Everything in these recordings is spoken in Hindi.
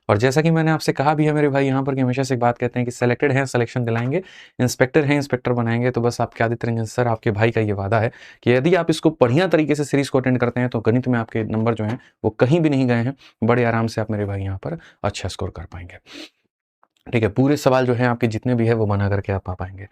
और जैसा कि मैंने आपसे कहा भी है मेरे भाई यहाँ पर कि हमेशा से एक बात कहते हैं कि सिलेक्टेड हैं सिलेक्शन दिलाएंगे, इंस्पेक्टर हैं इंस्पेक्टर बनाएंगे। तो बस आप क्या देते रहेंगे सर, आपके भाई का ये वादा है कि यदि आप इसको बढ़िया तरीके से सीरीज को अटेंड करते हैं तो गणित में आपके नंबर जो हैं वो कहीं भी नहीं गए हैं, बड़े आराम से आप मेरे भाई यहाँ पर अच्छा स्कोर कर पाएंगे। ठीक है, पूरे सवाल जो है आपके जितने भी है वो बना करके आप पा पाएंगे।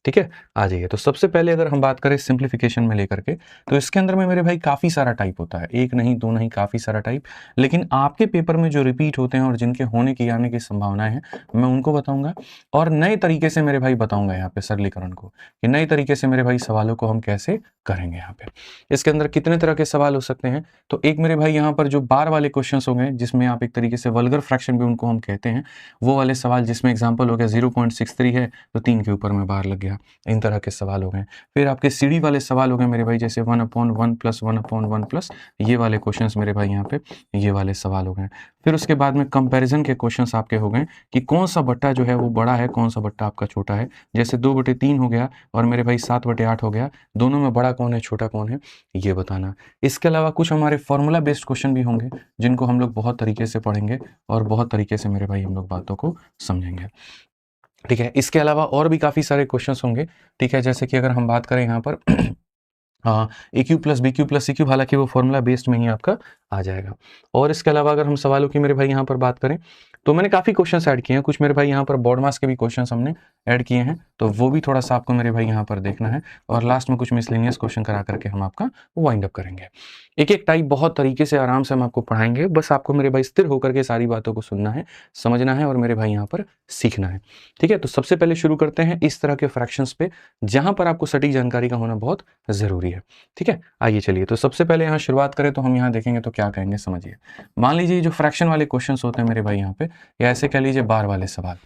ठीक है, आ जाइए। तो सबसे पहले अगर हम बात करें सिंप्लीफिकेशन में लेकर के, तो इसके अंदर में मेरे भाई काफ़ी सारा टाइप होता है, एक नहीं दो नहीं, काफ़ी सारा टाइप। लेकिन आपके पेपर में जो रिपीट होते हैं और जिनके होने की आने की संभावनाएं हैं, मैं उनको बताऊंगा और नए तरीके से मेरे भाई बताऊंगा यहाँ पे सरलीकरण को, कि नए तरीके से मेरे भाई सवालों को हम कैसे करेंगे। यहाँ पे इसके अंदर कितने तरह के सवाल हो सकते हैं, तो एक मेरे भाई यहाँ पर जो बार वाले क्वेश्चन होंगे, जिसमें आप एक तरीके से वल्गर फ्रैक्शन भी उनको हम कहते हैं, वो वाले सवाल जिसमें एग्जांपल हो गया 0.63 है तो 3 के ऊपर में बार लग गया, इन तरह के सवाल हो गए। फिर आपके सीढ़ी वाले सवाल हो गए मेरे भाई, जैसे 1/1 प्लस 1/1 प्लस, ये वाले क्वेश्चंस मेरे भाई यहाँ पे ये वाले सवाल हो गए। फिर उसके बाद में कंपैरिजन के क्वेश्चंस आपके हो गए कि कौन सा बट्टा जो है वो बड़ा है, कौन सा बट्टा आपका छोटा है। जैसे 2/3 हो गया और मेरे भाई 7/8 हो गया, दोनों में बड़ा कौन है छोटा कौन है ये बताना। इसके अलावा कुछ हमारे फॉर्मूला बेस्ड क्वेश्चन भी होंगे जिनको हम लोग बहुत तरीके से पढ़ेंगे और बहुत तरीके से मेरे भाई हम लोग बातों को समझेंगे। ठीक है, इसके अलावा और भी काफ़ी सारे क्वेश्चंस होंगे। ठीक है, जैसे कि अगर हम बात करें यहाँ पर हाँ, A Q plus B Q plus C Q, हालांकि वो फॉर्मूला बेस्ड में ही आपका आ जाएगा। और इसके अलावा अगर हम सवालों की मेरे भाई यहाँ पर बात करें, तो मैंने काफ़ी क्वेश्चंस ऐड किए हैं, कुछ मेरे भाई यहाँ पर बोर्ड मास के भी क्वेश्चंस हमने ऐड किए हैं, तो वो भी थोड़ा सा आपको मेरे भाई यहाँ पर देखना है। और लास्ट में कुछ मिसलेनियस क्वेश्चन करा करके हम आपका वाइंड अप करेंगे। एक एक टाइप बहुत तरीके से आराम से हम आपको पढ़ाएंगे, बस आपको मेरे भाई स्थिर होकर के सारी बातों को सुनना है, समझना है और मेरे भाई यहाँ पर सीखना है। ठीक है, तो सबसे पहले शुरू करते हैं इस तरह के फ्रैक्शंस पे जहां पर आपको सटीक जानकारी का होना बहुत ज़रूरी है। ठीक है, आइए चलिए, तो सबसे पहले यहाँ शुरुआत करें तो हम यहाँ देखेंगे तो क्या कहेंगे समझिए। मान लीजिए जो फ्रैक्शन वाले क्वेश्चंस होते हैं मेरे भाई यहाँ पे, या ऐसे कह लीजिए बार वाले सवाल,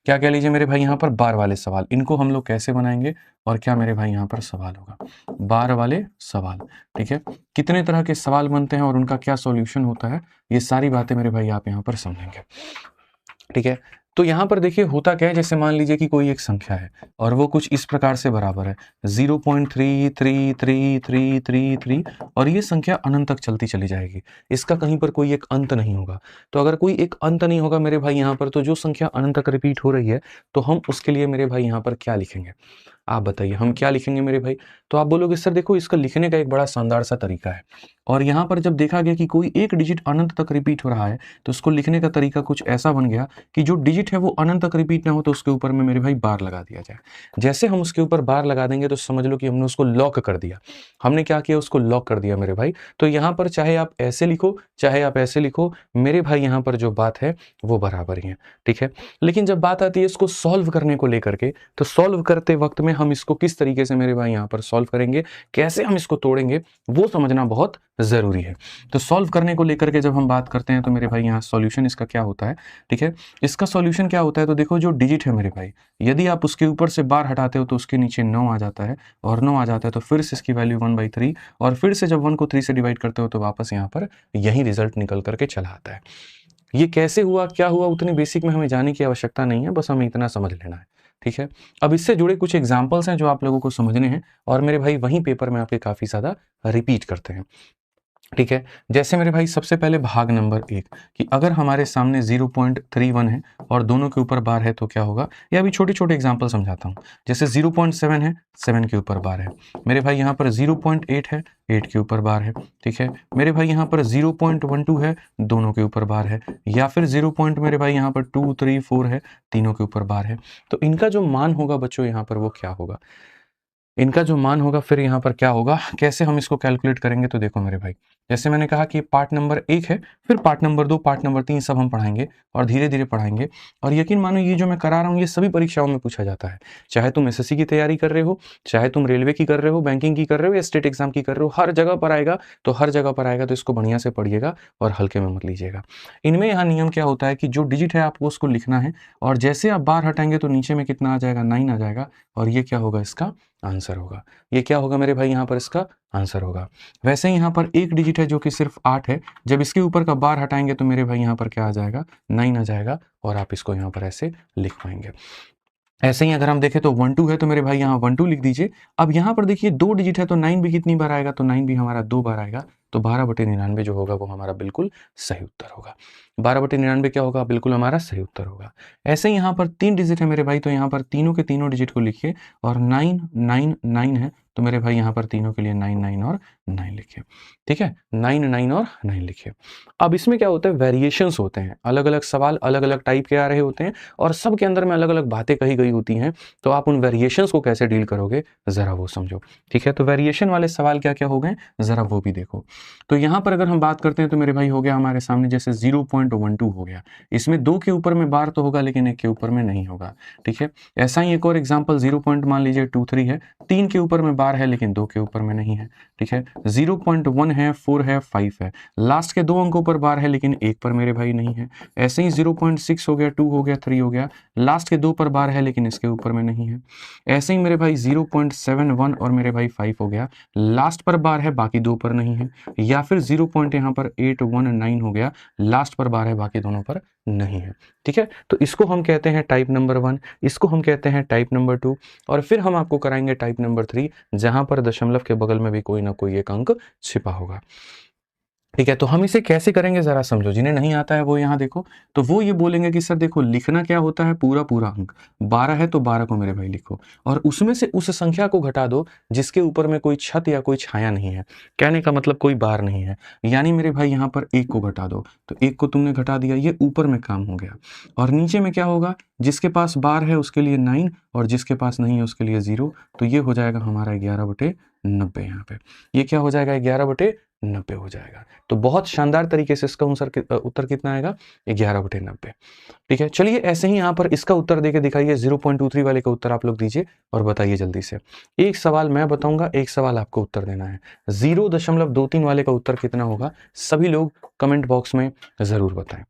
क्या कह लीजिए मेरे भाई यहाँ पर बार वाले सवाल, इनको हम लोग कैसे बनाएंगे और क्या मेरे भाई यहाँ पर सवाल होगा, बार वाले सवाल। ठीक है, कितने तरह के सवाल बनते हैं और उनका क्या सॉल्यूशन होता है, ये सारी बातें मेरे भाई आप यहाँ पर समझेंगे। ठीक है, तो यहाँ पर देखिए होता क्या है, जैसे मान लीजिए कि कोई एक संख्या है और वो कुछ इस प्रकार से बराबर है 0.333333 और ये संख्या अनंत तक चलती चली जाएगी, इसका कहीं पर कोई एक अंत नहीं होगा। तो अगर कोई एक अंत नहीं होगा मेरे भाई यहाँ पर, तो जो संख्या अनंत तक रिपीट हो रही है तो हम उसके लिए मेरे भाई यहाँ पर क्या लिखेंगे, आप बताइए हम क्या लिखेंगे मेरे भाई। तो आप बोलोगे सर देखो इसका लिखने का एक बड़ा शानदार सा तरीका है, और यहाँ पर जब देखा गया कि कोई एक डिजिट अनंत तक रिपीट हो रहा है तो उसको लिखने का तरीका कुछ ऐसा बन गया कि जो डिजिट है वो अनंत तक रिपीट ना हो तो उसके ऊपर में मेरे भाई बार लगा दिया जाए। जैसे हम उसके ऊपर बार लगा देंगे तो समझ लो कि हमने उसको लॉक कर दिया। हमने क्या किया, उसको लॉक कर दिया मेरे भाई। तो यहाँ पर चाहे आप ऐसे लिखो चाहे आप ऐसे लिखो, मेरे भाई यहाँ पर जो बात है वो बराबर ही है। ठीक है, लेकिन जब बात आती है इसको सॉल्व करने को लेकर के, तो सॉल्व करते वक्त में हम इसको किस तरीके से मेरे भाई यहाँ पर सॉल्व करेंगे, कैसे हम इसको तोड़ेंगे, वो समझना बहुत जरूरी है। तो सॉल्व करने को लेकर के जब हम बात करते हैं तो मेरे भाई यहाँ सॉल्यूशन इसका क्या होता है। ठीक है, इसका सॉल्यूशन क्या होता है, तो देखो जो डिजिट है मेरे भाई, यदि आप उसके ऊपर से बार हटाते हो तो उसके नीचे 9 आ जाता है, और 9 आ जाता है तो फिर से इसकी वैल्यू 1/3, और फिर से जब 1 को 3 से डिवाइड करते हो तो वापस यहाँ पर यही रिजल्ट निकल करके चला आता है। ये कैसे हुआ क्या हुआ उतनी बेसिक में हमें जाने की आवश्यकता नहीं है, बस हमें इतना समझ लेना है। ठीक है, अब इससे जुड़े कुछ एग्जाम्पल्स हैं जो आप लोगों को समझने हैं, और मेरे भाई वहीं पेपर में आपके काफ़ी ज़्यादा रिपीट करते हैं। ठीक है, जैसे मेरे भाई सबसे पहले भाग नंबर 1 कि अगर हमारे सामने 0.31 है और दोनों के ऊपर बार है तो क्या होगा, या अभी छोटे छोटे एग्जांपल समझाता हूँ। जैसे 0.7 है, 7 के ऊपर बार है। मेरे भाई यहाँ पर 0.8 है, 8 के ऊपर बार है। ठीक है, मेरे भाई यहाँ पर 0.12 है, दोनों के ऊपर बार है। या फिर 0 पॉइंट मेरे भाई यहाँ पर 2, 3, 4 है, तीनों के ऊपर बार है। तो इनका जो मान होगा बच्चों यहाँ पर वो क्या होगा, इनका जो मान होगा फिर यहाँ पर क्या होगा, कैसे हम इसको कैलकुलेट करेंगे। तो देखो मेरे भाई, जैसे मैंने कहा कि पार्ट नंबर 1 है, फिर पार्ट नंबर 2, पार्ट नंबर 3 सब हम पढ़ाएंगे और धीरे धीरे पढ़ाएंगे। और यकीन मानो ये जो मैं करा रहा हूँ ये सभी परीक्षाओं में पूछा जाता है, चाहे तुम एसएससी की तैयारी कर रहे हो, चाहे तुम रेलवे की कर रहे हो, बैंकिंग की कर रहे हो या स्टेट एग्जाम की कर रहे हो, हर जगह पर आएगा। तो हर जगह पर आएगा तो इसको बढ़िया से पढ़िएगा और हल्के में मत लीजिएगा। इनमें यहाँ नियम क्या होता है कि जो डिजिट है आपको उसको लिखना है, और जैसे आप बार हटाएंगे तो नीचे में कितना आ जाएगा, 9 आ जाएगा, और ये क्या होगा, इसका आंसर होगा। ये क्या होगा मेरे भाई, यहाँ पर इसका आंसर होगा। वैसे ही यहाँ पर एक डिजिट है जो कि सिर्फ 8 है, जब इसके ऊपर का बार हटाएंगे तो मेरे भाई यहाँ पर क्या आ जाएगा, 9 आ जाएगा, और आप इसको यहाँ पर ऐसे लिख पाएंगे। ऐसे ही अगर हम देखें तो 1 2 है तो मेरे भाई यहाँ 1 2 लिख दीजिए। अब यहाँ पर देखिए 2 डिजिट है तो 9 भी कितनी बार आएगा, तो 9 भी हमारा 2 बार आएगा। तो 12/99 जो होगा वो हमारा बिल्कुल सही उत्तर होगा। 12/99 क्या होगा? बिल्कुल हमारा सही उत्तर होगा। ऐसे ही यहाँ पर 3 डिजिट है मेरे भाई, तो यहाँ पर तीनों के तीनों डिजिट को लिखिए और 9 9 9 है तो मेरे भाई यहाँ पर तीनों के लिए 9 9 और 9 लिखिए। ठीक है, 9 9 और 9 लिखिए। अब इसमें क्या होता है, वेरिएशंस होते हैं, अलग-अलग सवाल अलग-अलग टाइप के आ रहे होते हैं और सब के अंदर में अलग-अलग बातें कही गई होती हैं। तो आप उन वेरिएशंस को कैसे डील करोगे, ज़रा वो समझो। ठीक है, तो वेरिएशन वाले सवाल क्या-क्या हो गए, ज़रा वो भी देखो। तो यहाँ पर अगर हम बात करते हैं तो मेरे भाई हो गया हमारे सामने जैसे 0.12 हो गया। इसमें 2 के ऊपर में बार तो होगा लेकिन 1 के ऊपर में नहीं होगा। ठीक है, ऐसा ही एक और एग्जांपल 0. मान लीजिए 23 है, 3 के ऊपर में बार है लेकिन 2 के ऊपर में नहीं है। ठीक है, 0.1 है, 4 है, 5 है, लास्ट के 2 अंकों पर बार है लेकिन 1 पर मेरे भाई नहीं है। ऐसे ही 0.6 हो गया, 2 हो गया, 3 हो गया, लास्ट के 2 पर बार है लेकिन इसके ऊपर में नहीं है। ऐसे ही मेरे भाई 0.71 और मेरे भाई 5 हो गया, लास्ट पर बार है बाकी 2 पर नहीं है। या फिर 0. यहाँ पर 819 हो गया, लास्ट पर बार है बाकी दोनों पर नहीं है। ठीक है, तो इसको हम कहते हैं टाइप नंबर 1, इसको हम कहते हैं टाइप नंबर 2 और फिर हम आपको कराएंगे टाइप नंबर 3 जहां पर दशमलव के बगल में भी कोई ना कोई एक अंक छिपा होगा। ठीक है, तो हम इसे कैसे करेंगे ज़रा समझो, जिन्हें नहीं आता है वो यहाँ देखो। तो वो ये बोलेंगे कि सर देखो लिखना क्या होता है, पूरा अंक 12 है तो 12 को मेरे भाई लिखो और उसमें से उस संख्या को घटा दो जिसके ऊपर में कोई छत या कोई छाया नहीं है। कहने का मतलब कोई बार नहीं है, यानी मेरे भाई यहाँ पर 1 को घटा दो, तो 1 को तुमने घटा दिया, ये ऊपर में काम हो गया। और नीचे में क्या होगा, जिसके पास बार है उसके लिए 9 और जिसके पास नहीं है उसके लिए 0, तो ये हो जाएगा हमारा 11/90 यहाँ पे। ये क्या हो जाएगा, 11/90 हो जाएगा। तो बहुत शानदार तरीके से इसका उत्तर कितना आएगा, 11/90। ठीक है, चलिए ऐसे ही यहाँ पर इसका उत्तर देके दिखाइए। 0.23 वाले का उत्तर आप लोग दीजिए और बताइए जल्दी से। एक सवाल मैं बताऊंगा, एक सवाल आपको उत्तर देना है। 0.23 वाले का उत्तर कितना होगा, सभी लोग कमेंट बॉक्स में जरूर बताएं।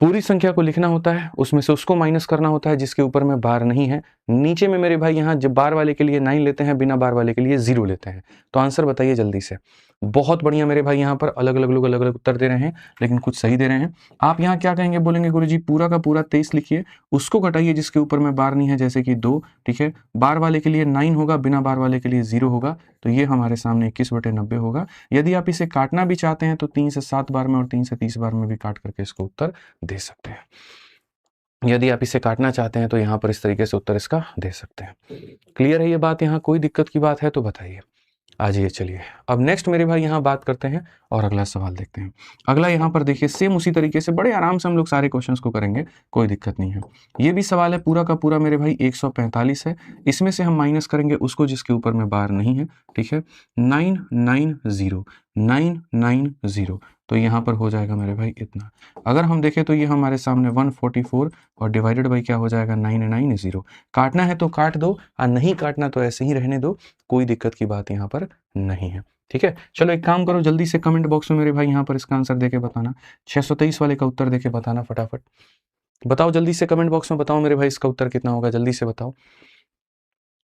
पूरी संख्या को लिखना होता है, उसमें से उसको माइनस करना होता है जिसके ऊपर में बार नहीं है। नीचे में मेरे भाई यहाँ जब बार वाले के लिए 9 लेते हैं, बिना बार वाले के लिए 0 लेते हैं। तो आंसर बताइए जल्दी से। बहुत बढ़िया मेरे भाई, यहाँ पर अलग अलग लोग अलग अलग उत्तर दे रहे हैं लेकिन कुछ सही दे रहे हैं। आप यहाँ क्या कहेंगे, बोलेंगे गुरुजी पूरा का पूरा 23 लिखिए, उसको घटाइए जिसके ऊपर में बार नहीं है जैसे कि 2। ठीक है, बार वाले के लिए 9 होगा, बिना बार वाले के लिए 0 होगा, तो ये हमारे सामने 21/90 होगा। यदि आप इसे काटना भी चाहते हैं तो 3 से 7 बार में और 3 से 30 बार में भी काट करके इसको उत्तर दे सकते हैं। यदि आप इसे काटना चाहते हैं तो यहाँ पर इस तरीके से उत्तर इसका दे सकते हैं। क्लियर है ये बात, यहाँ कोई दिक्कत की बात है तो बताइए। आ जाइए, चलिए अब नेक्स्ट मेरे भाई यहाँ बात करते हैं और अगला सवाल देखते हैं। अगला यहाँ पर देखिए सेम उसी तरीके से बड़े आराम से हम लोग सारे क्वेश्चंस को करेंगे, कोई दिक्कत नहीं है। ये भी सवाल है पूरा का पूरा मेरे भाई 145 है, इसमें से हम माइनस करेंगे उसको जिसके ऊपर में बार नहीं है। ठीक है, 990 990, तो यहाँ पर हो जाएगा मेरे भाई इतना। अगर हम देखें तो ये हमारे सामने 144 और डिवाइडेड बाई क्या हो जाएगा, 990। काटना है तो काट दो और नहीं काटना तो ऐसे ही रहने दो, कोई दिक्कत की बात यहाँ पर नहीं है। ठीक है, चलो एक काम करो, जल्दी से कमेंट बॉक्स में मेरे भाई यहाँ पर इसका आंसर देके बताना। 623 वाले का उत्तर देके बताना, फटाफट बताओ जल्दी से कमेंट बॉक्स में बताओ मेरे भाई इसका उत्तर कितना होगा, जल्दी से बताओ।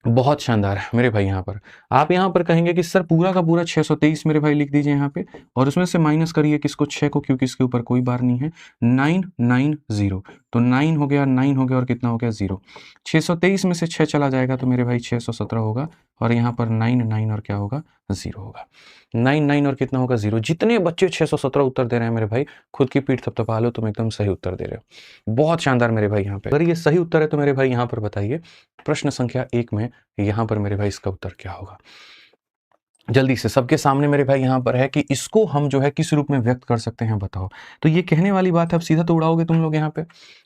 बहुत शानदार है मेरे भाई, यहाँ पर आप यहाँ पर कहेंगे कि सर पूरा का पूरा 623 मेरे भाई लिख दीजिए यहाँ पे और उसमें से माइनस करिए किसको, 6 को, क्योंकि इसके ऊपर कोई बार नहीं है। 990, तो 9 हो गया, 9 हो गया और कितना हो गया, 0। 623 में से 6 चला जाएगा तो मेरे भाई 617 होगा और यहाँ पर 9 और क्या होगा, 0 होगा। 9 और कितना होगा, 0। जितने बच्चे 617 उत्तर दे रहे हैं मेरे भाई, खुद की पीठ थपथपा लो, तुम एकदम सही उत्तर दे रहे हो। बहुत शानदार मेरे भाई। यहाँ पे अगर ये सही उत्तर है तो मेरे भाई यहाँ पर बताइए प्रश्न संख्या 1 में यहाँ पर मेरे भाई इसका उत्तर क्या होगा। जल्दी से सबके सामने मेरे भाई यहाँ पर है कि इसको हम जो है किस रूप में व्यक्त कर सकते हैं, बताओ। तो ये कहने वाली बात है, अब सीधा तो उड़ाओगे तुम लोग। यहाँ पे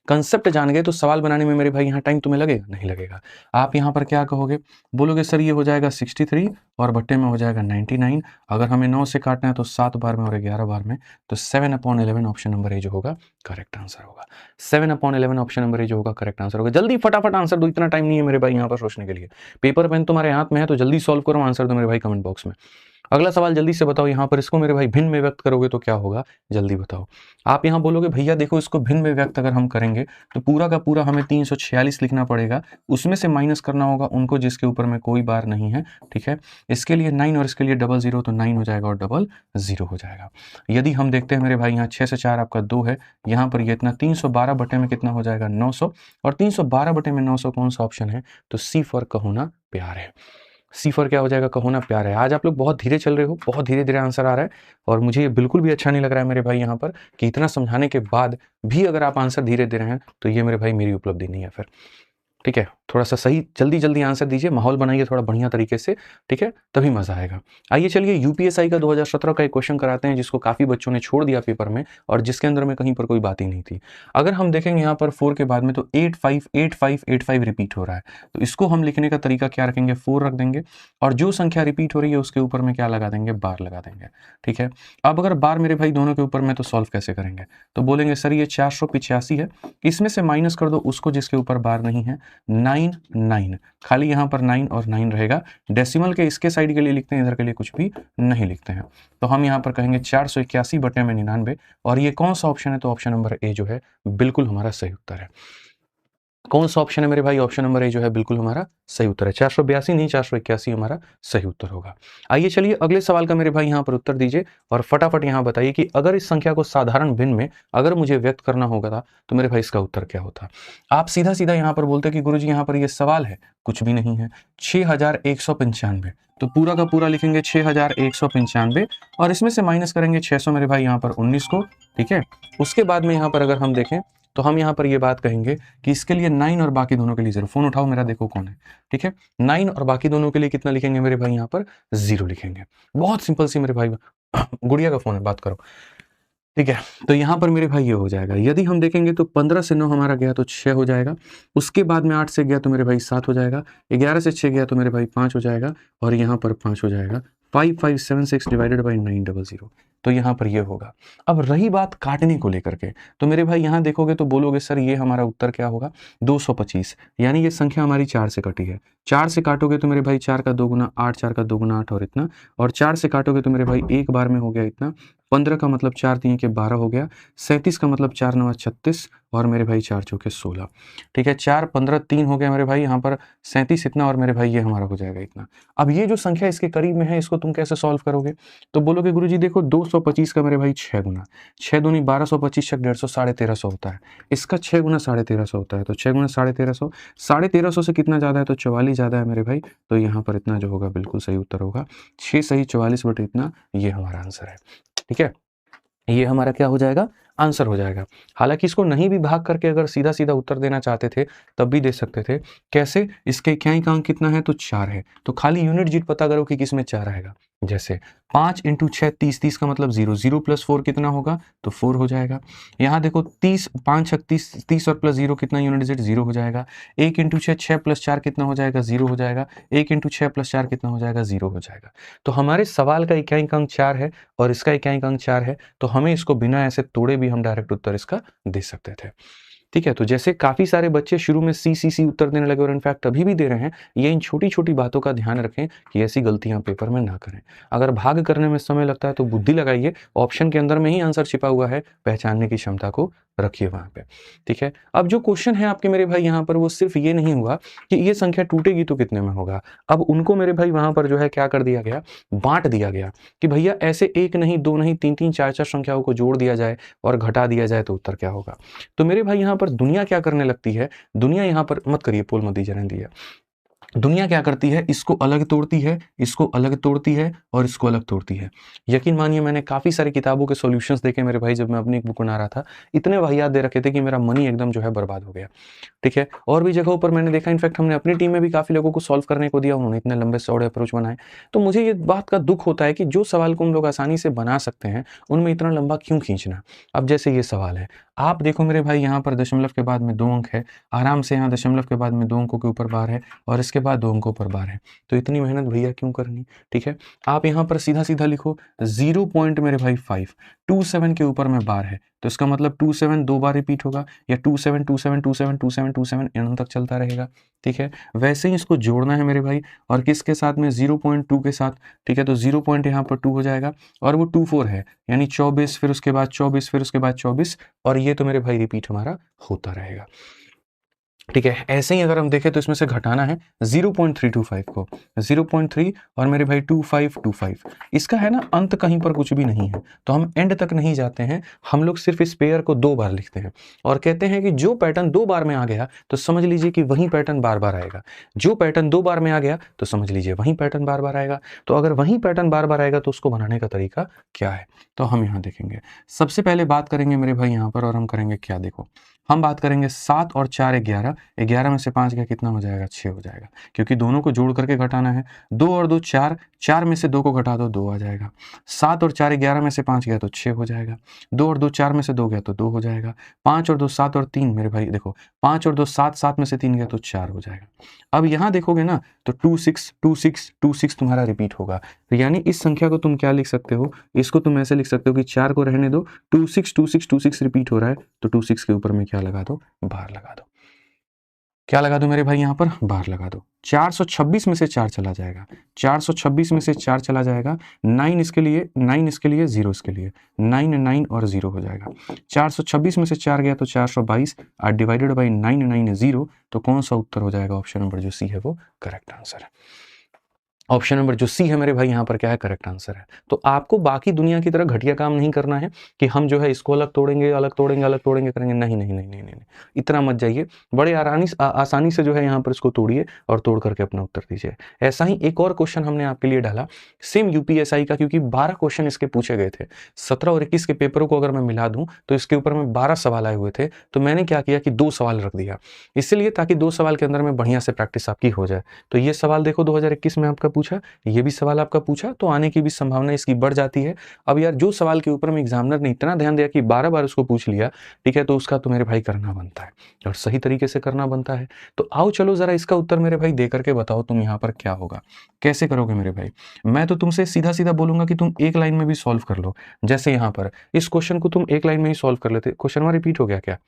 कंसेप्ट जान गए तो सवाल बनाने में मेरे भाई यहाँ टाइम तुम्हें लगेगा, नहीं लगेगा। आप यहाँ पर क्या कहोगे, बोलोगे सर ये हो जाएगा 63 और बट्टे में हो जाएगा 99। अगर हमें 9 से काटना है तो 7 बार में और 11 बार में, तो 7/11 ऑप्शन नंबर ए जो होगा करेक्ट आंसर होगा। 7/11 ऑप्शन नंबर ए जो होगा करेक्ट आंसर होगा। जल्दी फटाफट आंसर दो, इतना टाइम नहीं है मेरे भाई यहाँ पर सोचने के लिए। पेपर पेन तुम्हारे हाथ में है तो जल्दी सॉल्व करो, आंसर दो मेरे भाई कमेंट बॉक्स में। इसमें। अगला सवाल जल्दी से बताओ यहाँ पर, इसको मेरे भाई भिन्न में व्यक्त करोगे तो क्या होगा, जल्दी बताओ। आप यहाँ बोलोगे भैया देखो इसको भिन्न में व्यक्त अगर हम करेंगे तो पूरा का पूरा हमें 346 लिखना पड़ेगा, उसमें से माइनस करना होगा उनको जिसके ऊपर में कोई बार नहीं है, ठीक है। इसके लिए 9 और इसके लिए 00, तो 9 हो जाएगा और 00 हो जाएगा। यदि हम देखते हैं मेरे भाई यहाँ 6 से 4 आपका 2 है, यहाँ पर ये इतना 312 बटे में कितना हो जाएगा 900, और 312 बटे में 900 कौन सा ऑप्शन है, तो सी फॉर कहोना प्यार है। सी फॉर क्या हो जाएगा, कहोना प्यार है। आज आप लोग बहुत धीरे चल रहे हो, बहुत धीरे धीरे आंसर आ रहा है, और मुझे ये बिल्कुल भी अच्छा नहीं लग रहा है मेरे भाई यहाँ पर कि इतना समझाने के बाद भी अगर आप आंसर धीरे दे रहे हैं तो ये मेरे भाई मेरी उपलब्धि नहीं है फिर, ठीक है। थोड़ा सा सही जल्दी जल्दी आंसर दीजिए, माहौल बनाइए थोड़ा बढ़िया तरीके से, ठीक है, तभी मजा आएगा। आइए चलिए यूपीएसआई का 2017 का एक क्वेश्चन कराते हैं जिसको काफी बच्चों ने छोड़ दिया पेपर में और जिसके अंदर में कहीं पर कोई बात ही नहीं थी। अगर हम देखेंगे यहाँ पर 4 के बाद में तो 858585 रिपीट हो रहा है, तो इसको हम लिखने का तरीका क्या रखेंगे, 4 रख देंगे, और जो संख्या रिपीट हो रही है उसके ऊपर में क्या लगा देंगे, बार लगा देंगे, ठीक है। अब अगर बार मेरे भाई दोनों के ऊपर में, तो सॉल्व कैसे करेंगे, तो बोलेंगे सर ये 485 है, इसमें से माइनस कर दो उसको जिसके ऊपर बार नहीं है, 9 खाली यहाँ पर 9 और 9 रहेगा। डेसिमल के इसके साइड के लिए लिखते हैं, इधर के लिए कुछ भी नहीं लिखते हैं, तो हम यहाँ पर कहेंगे 481 बटे में 99, और ये कौन सा ऑप्शन है, तो ऑप्शन नंबर ए जो है बिल्कुल हमारा सही उत्तर है। कौन सा ऑप्शन है मेरे भाई, ऑप्शन नंबर ए जो है बिल्कुल हमारा सही उत्तर है। 482 नहीं 481 हमारा सही उत्तर होगा। आइए चलिए अगले सवाल का मेरे भाई यहाँ पर उत्तर दीजिए और फटाफट यहाँ बताइए कि अगर इस संख्या को साधारण भिन्न में अगर मुझे व्यक्त करना होगा था तो मेरे भाई इसका उत्तर क्या होता। आप सीधा सीधा यहाँ पर बोलते कि गुरुजी यहाँ पर ये सवाल है, कुछ भी नहीं है, 6195, तो पूरा का पूरा लिखेंगे 6195 और इसमें से माइनस करेंगे 600 मेरे भाई यहाँ पर 19 को, ठीक है। उसके बाद में यहाँ पर अगर हम देखें तो हम यहाँ पर ये बात कहेंगे कि इसके लिए 9 और बाकी दोनों के लिए 0, फोन उठाओ मेरा देखो कौन है, ठीक है। 9 और बाकी दोनों के लिए कितना लिखेंगे मेरे भाई, यहाँ पर 0 लिखेंगे। बहुत सिंपल सी मेरे भाई, गुड़िया का फोन है, बात करो, ठीक है। तो यहाँ पर मेरे भाई ये हो जाएगा। यदि हम देखेंगे तो 15 से 9 हमारा गया तो 6 हो जाएगा, उसके बाद में 8 से गया तो मेरे भाई 7 हो जाएगा, 11 से 6 गया तो मेरे भाई 5 हो जाएगा, और यहाँ पर 5 हो जाएगा। 5576 डिवाइडेड बाई 900, तो यहाँ पर ये होगा। अब रही बात काटने को लेकर के, तो मेरे भाई यहाँ देखोगे तो बोलोगे सर ये हमारा उत्तर क्या होगा, 225, यानी ये संख्या हमारी 4 से कटी है। 4 से काटोगे तो मेरे भाई 4 का 2 गुना 8, 4 का 2 गुना 8 और इतना, और 4 से काटोगे तो मेरे भाई एक बार में हो गया इतना, 15 का मतलब 4 3 के 12 हो गया, 37 का मतलब 4 9 36, और मेरे भाई 4 चौके 16, ठीक है। 4 15 3 हो गया मेरे भाई, यहाँ पर 37 इतना, और मेरे भाई ये हमारा हो जाएगा इतना। अब ये जो संख्या इसके करीब में है इसको तुम कैसे सॉल्व करोगे, तो बोलोगे गुरुजी देखो 225 का मेरे भाई 6 गुना, 6 दूनी 1225 छक 150, 1350 होता है, इसका 6 गुना 1350 होता है, तो 6 गुना 1350, 1350 से कितना ज़्यादा है, तो 44 ज़्यादा है मेरे भाई, तो यहाँ पर इतना जो होगा बिल्कुल सही उत्तर होगा, 6 सही 44 बटे इतना, ये हमारा आंसर है, ठीक है। ये हमारा क्या हो जाएगा, आंसर हो जाएगा। हालांकि इसको नहीं भी भाग करके अगर सीधा सीधा उत्तर देना चाहते थे तब भी दे सकते थे। कैसे, इसके इक्याइक अंक कितना है, तो 4 है, तो खाली यूनिट जीट पता करो कि किसमें 4 आएगा। जैसे 5 × 6 30, 30 का मतलब 0, 0 + 4 कितना होगा, तो 4 हो जाएगा। यहाँ देखो 30 5 6 30, 30 और +0 कितना यूनिट जीट, 0 हो जाएगा। 1 × 6 6 + 4 कितना हो जाएगा, 0 हो जाएगा। 1 × 6 + 4 कितना हो जाएगा, 0 हो जाएगा। तो हमारे सवाल का इक्याइक अंक 4 है और इसका इक्याइक अंक 4 है, तो हमें इसको बिना ऐसे तोड़े भी हम डायरेक्ट उत्तर इसका दे सकते थे, ठीक है। तो जैसे काफी सारे बच्चे शुरू में सी उत्तर देने लगे और इनफैक्ट अभी भी दे रहे हैं, ये इन छोटी छोटी बातों का ध्यान रखें कि ऐसी गलतियां पेपर में ना करें। अगर भाग करने में समय लगता है तो बुद्धि लगाइए, ऑप्शन के अंदर में ही आंसर छिपा हुआ है, पहचानने की क्षमता को रखिए वहां पे, ठीक है। अब जो क्वेश्चन है आपके मेरे भाई यहाँ पर, वो सिर्फ ये नहीं हुआ कि ये संख्या टूटेगी तो कितने में होगा। अब उनको मेरे भाई वहां पर जो है क्या कर दिया गया, बांट दिया गया कि भैया ऐसे 1 नहीं 2 नहीं 3 3 4 4 संख्याओं को जोड़ दिया जाए और घटा दिया जाए तो उत्तर क्या होगा। तो मेरे भाई यहाँ पर दुनिया क्या करने लगती है, दुनिया यहाँ पर मत करिए, पोल मत दीजिए, रहने दिया। दुनिया क्या करती है, इसको अलग तोड़ती है, इसको अलग तोड़ती है और इसको अलग तोड़ती है। यकीन मानिए मैंने काफी सारी किताबों के सॉल्यूशंस देखे मेरे भाई, जब मैं अपनी एक बुक बना रहा था, इतने वाहियात दे रखे थे कि मेरा मनी एकदम जो है बर्बाद हो गया, ठीक है। और भी जगहों पर मैंने देखा, इनफैक्ट हमने अपनी टीम में भी काफी लोगों को सॉल्व करने को दिया, उन्होंने इतने लंबे चौड़े अप्रोच बनाए। तो मुझे ये बात का दुख होता है कि जो सवाल को हम लोग आसानी से बना सकते हैं उनमें इतना लंबा क्यों खींचना। अब जैसे ये सवाल है, आप देखो मेरे भाई यहाँ पर दशमलव के बाद में 2 अंक है, आराम से यहाँ दशमलव के बाद में 2 अंकों के ऊपर बार है और इसके बाद 2 अंकों पर बार है, तो इतनी मेहनत भैया क्यों करनी, ठीक है। आप यहाँ पर सीधा सीधा लिखो 0 पॉइंट मेरे भाई 5, 27 के ऊपर में बार है, तो तो इसका मतलब 27 दो बार रिपीट होगा, या 27 27 27 27 27 एंड तक चलता रहेगा। ठीक है, वैसे ही इसको जोड़ना है मेरे भाई, और किसके साथ में 0.2 के साथ। ठीक है, तो 0 पॉइंट यहाँ पर 2 हो जाएगा, और वो 24 है, यानी 24, फिर उसके बाद 24, फिर उसके बाद 24, और ये तो मेरे भाई रिपीट हमारा होता रहेगा। ठीक है, ऐसे ही अगर हम देखें तो इसमें से घटाना है 0.325 को, 0.3 और मेरे भाई 2525, इसका है ना अंत कहीं पर कुछ भी नहीं है, तो हम एंड तक नहीं जाते हैं, हम लोग सिर्फ इस पेयर को 2 बार लिखते हैं और कहते हैं कि जो पैटर्न 2 बार में आ गया तो समझ लीजिए कि वही पैटर्न बार बार आएगा, जो पैटर्न 2 बार में आ गया तो समझ लीजिए वही पैटर्न बार बार आएगा। तो अगर वही पैटर्न बार बार आएगा तो उसको बनाने का तरीका क्या है, तो हम यहाँ देखेंगे। सबसे पहले बात करेंगे मेरे भाई यहाँ पर, और हम करेंगे क्या, देखो हम बात करेंगे 7 और 4 11, 11 में से 5 गया कितना हो जाएगा, 6 हो जाएगा, क्योंकि दोनों को जोड़ करके घटाना है। 2 और 2 4, 4 में से 2 को घटा दो 2 आ जाएगा। 7 और 4 11 में से 5 गया तो 6 हो जाएगा। 2 और 2 4 में से 2 गया तो 2 हो जाएगा। 5 और 2 7 और 3 मेरे भाई देखो, 5 और 2 7, 7 में से 3 गया तो 4 हो जाएगा। अब यहाँ देखोगे ना तो 2 6 2 6 2 6 तुम्हारा रिपीट होगा, तो यानी इस संख्या को तुम क्या लिख सकते हो, इसको तुम ऐसे लिख सकते हो कि 4 को रहने दो, 2 6 2 6 2 6 रिपीट हो रहा है, तो 2 6 के ऊपर में क्या लगा दो, बार लगा दो। क्या लगा दो मेरे भाई यहाँ पर, बार लगा दो। 426 में से 4 चला जाएगा, 426 में से 4 चला जाएगा, 9 इसके लिए, 9 इसके लिए, 0 इसके लिए, 9 9 और 0 हो जाएगा। 426 में से 4 गया तो 422, डिवाइडेड बाई 9 9 0, तो कौन सा उत्तर हो जाएगा, ऑप्शन नंबर जो सी है वो करेक्ट आंसर है। ऑप्शन नंबर जो सी है मेरे भाई यहाँ पर क्या है, करेक्ट आंसर है। तो आपको बाकी दुनिया की तरह घटिया काम नहीं करना है कि हम जो है इसको अलग तोड़ेंगे अलग तोड़ेंगे अलग तोड़ेंगे करेंगे, नहीं नहीं नहीं नहीं नहीं, इतना मत जाइए, बड़े आसानी से जो है यहाँ पर इसको तोड़िए और तोड़ करके अपना उत्तर दीजिए। ऐसा ही एक और क्वेश्चन हमने आपके लिए डाला सेम यूपीएसआई का, क्योंकि 12 क्वेश्चन इसके पूछे गए थे। 17 और 21 के पेपरों को अगर मैं मिला दूं तो इसके ऊपर में 12 सवाल आए हुए थे, तो मैंने क्या किया कि 2 सवाल रख दिया, इसलिए ताकि 2 सवाल के अंदर में बढ़िया से प्रैक्टिस आपकी हो जाए। तो ये सवाल देखो 2021 में आपका पूछा, ये भी सवाल आपका पूछा, तो आने की भी संभावना इसकी बढ़ जाती है। अब यार जो सवाल के ऊपर में एग्जामिनर ने इतना ध्यान दिया कि 12 बार उसको पूछ लिया, ठीक है, तो उसका तो मेरे भाई करना बनता है और सही तरीके से करना बनता है। तो आओ चलो जरा इसका उत्तर मेरे भाई दे करके बताओ तुम यहाँ पर क्या होगा, कैसे करोगे मेरे भाई। मैं तो तुमसे सीधा सीधा बोलूंगा कि तुम एक लाइन में भी सॉल्व कर लो, जैसे यहाँ पर इस क्वेश्चन को तुम एक लाइन में ही सॉल्व कर लेते। क्वेश्चन में रिपीट हो गया क्या,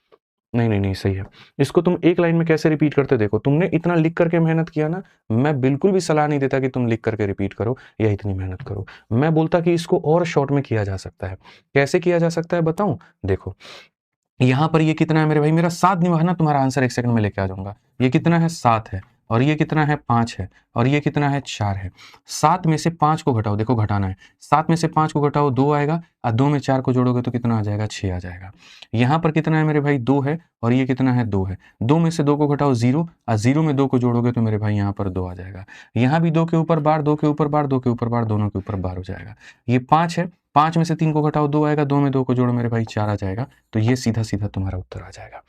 नहीं नहीं नहीं सही है। इसको तुम एक लाइन में कैसे रिपीट करते, देखो तुमने इतना लिख करके मेहनत किया ना, मैं बिल्कुल भी सलाह नहीं देता कि तुम लिख करके रिपीट करो या इतनी मेहनत करो, मैं बोलता कि इसको और शॉर्ट में किया जा सकता है। कैसे किया जा सकता है बताऊं, देखो यहां पर ये कितना है मेरे भाई, मेरा 7 निभाना, तुम्हारा आंसर 1 सेकंड में लेके आ जाऊंगा। ये कितना है, 7 है, और ये कितना है, 5 है, और ये कितना है, 4 है। 7 में से 5 को घटाओ, देखो घटाना है, 7 में से 5 को घटाओ 2 आएगा, और 2 में 4 को जोड़ोगे तो कितना आ जाएगा, 6 आ जाएगा। यहाँ पर कितना है मेरे भाई, 2 है, और ये कितना है, 2 है। 2 में से 2 को घटाओ 0, और 0 में 2 को जोड़ोगे तो मेरे भाई यहाँ पर 2 आ जाएगा। यहाँ भी 2 के ऊपर बार, 2 के ऊपर बार, 2 के ऊपर बार, दोनों के ऊपर बार हो जाएगा। ये 5 है, 5 में से 3 को घटाओ 2 आएगा, 2 में 2 को जोड़ो मेरे भाई 4 आ जाएगा। तो ये सीधा सीधा तुम्हारा उत्तर आ जाएगा,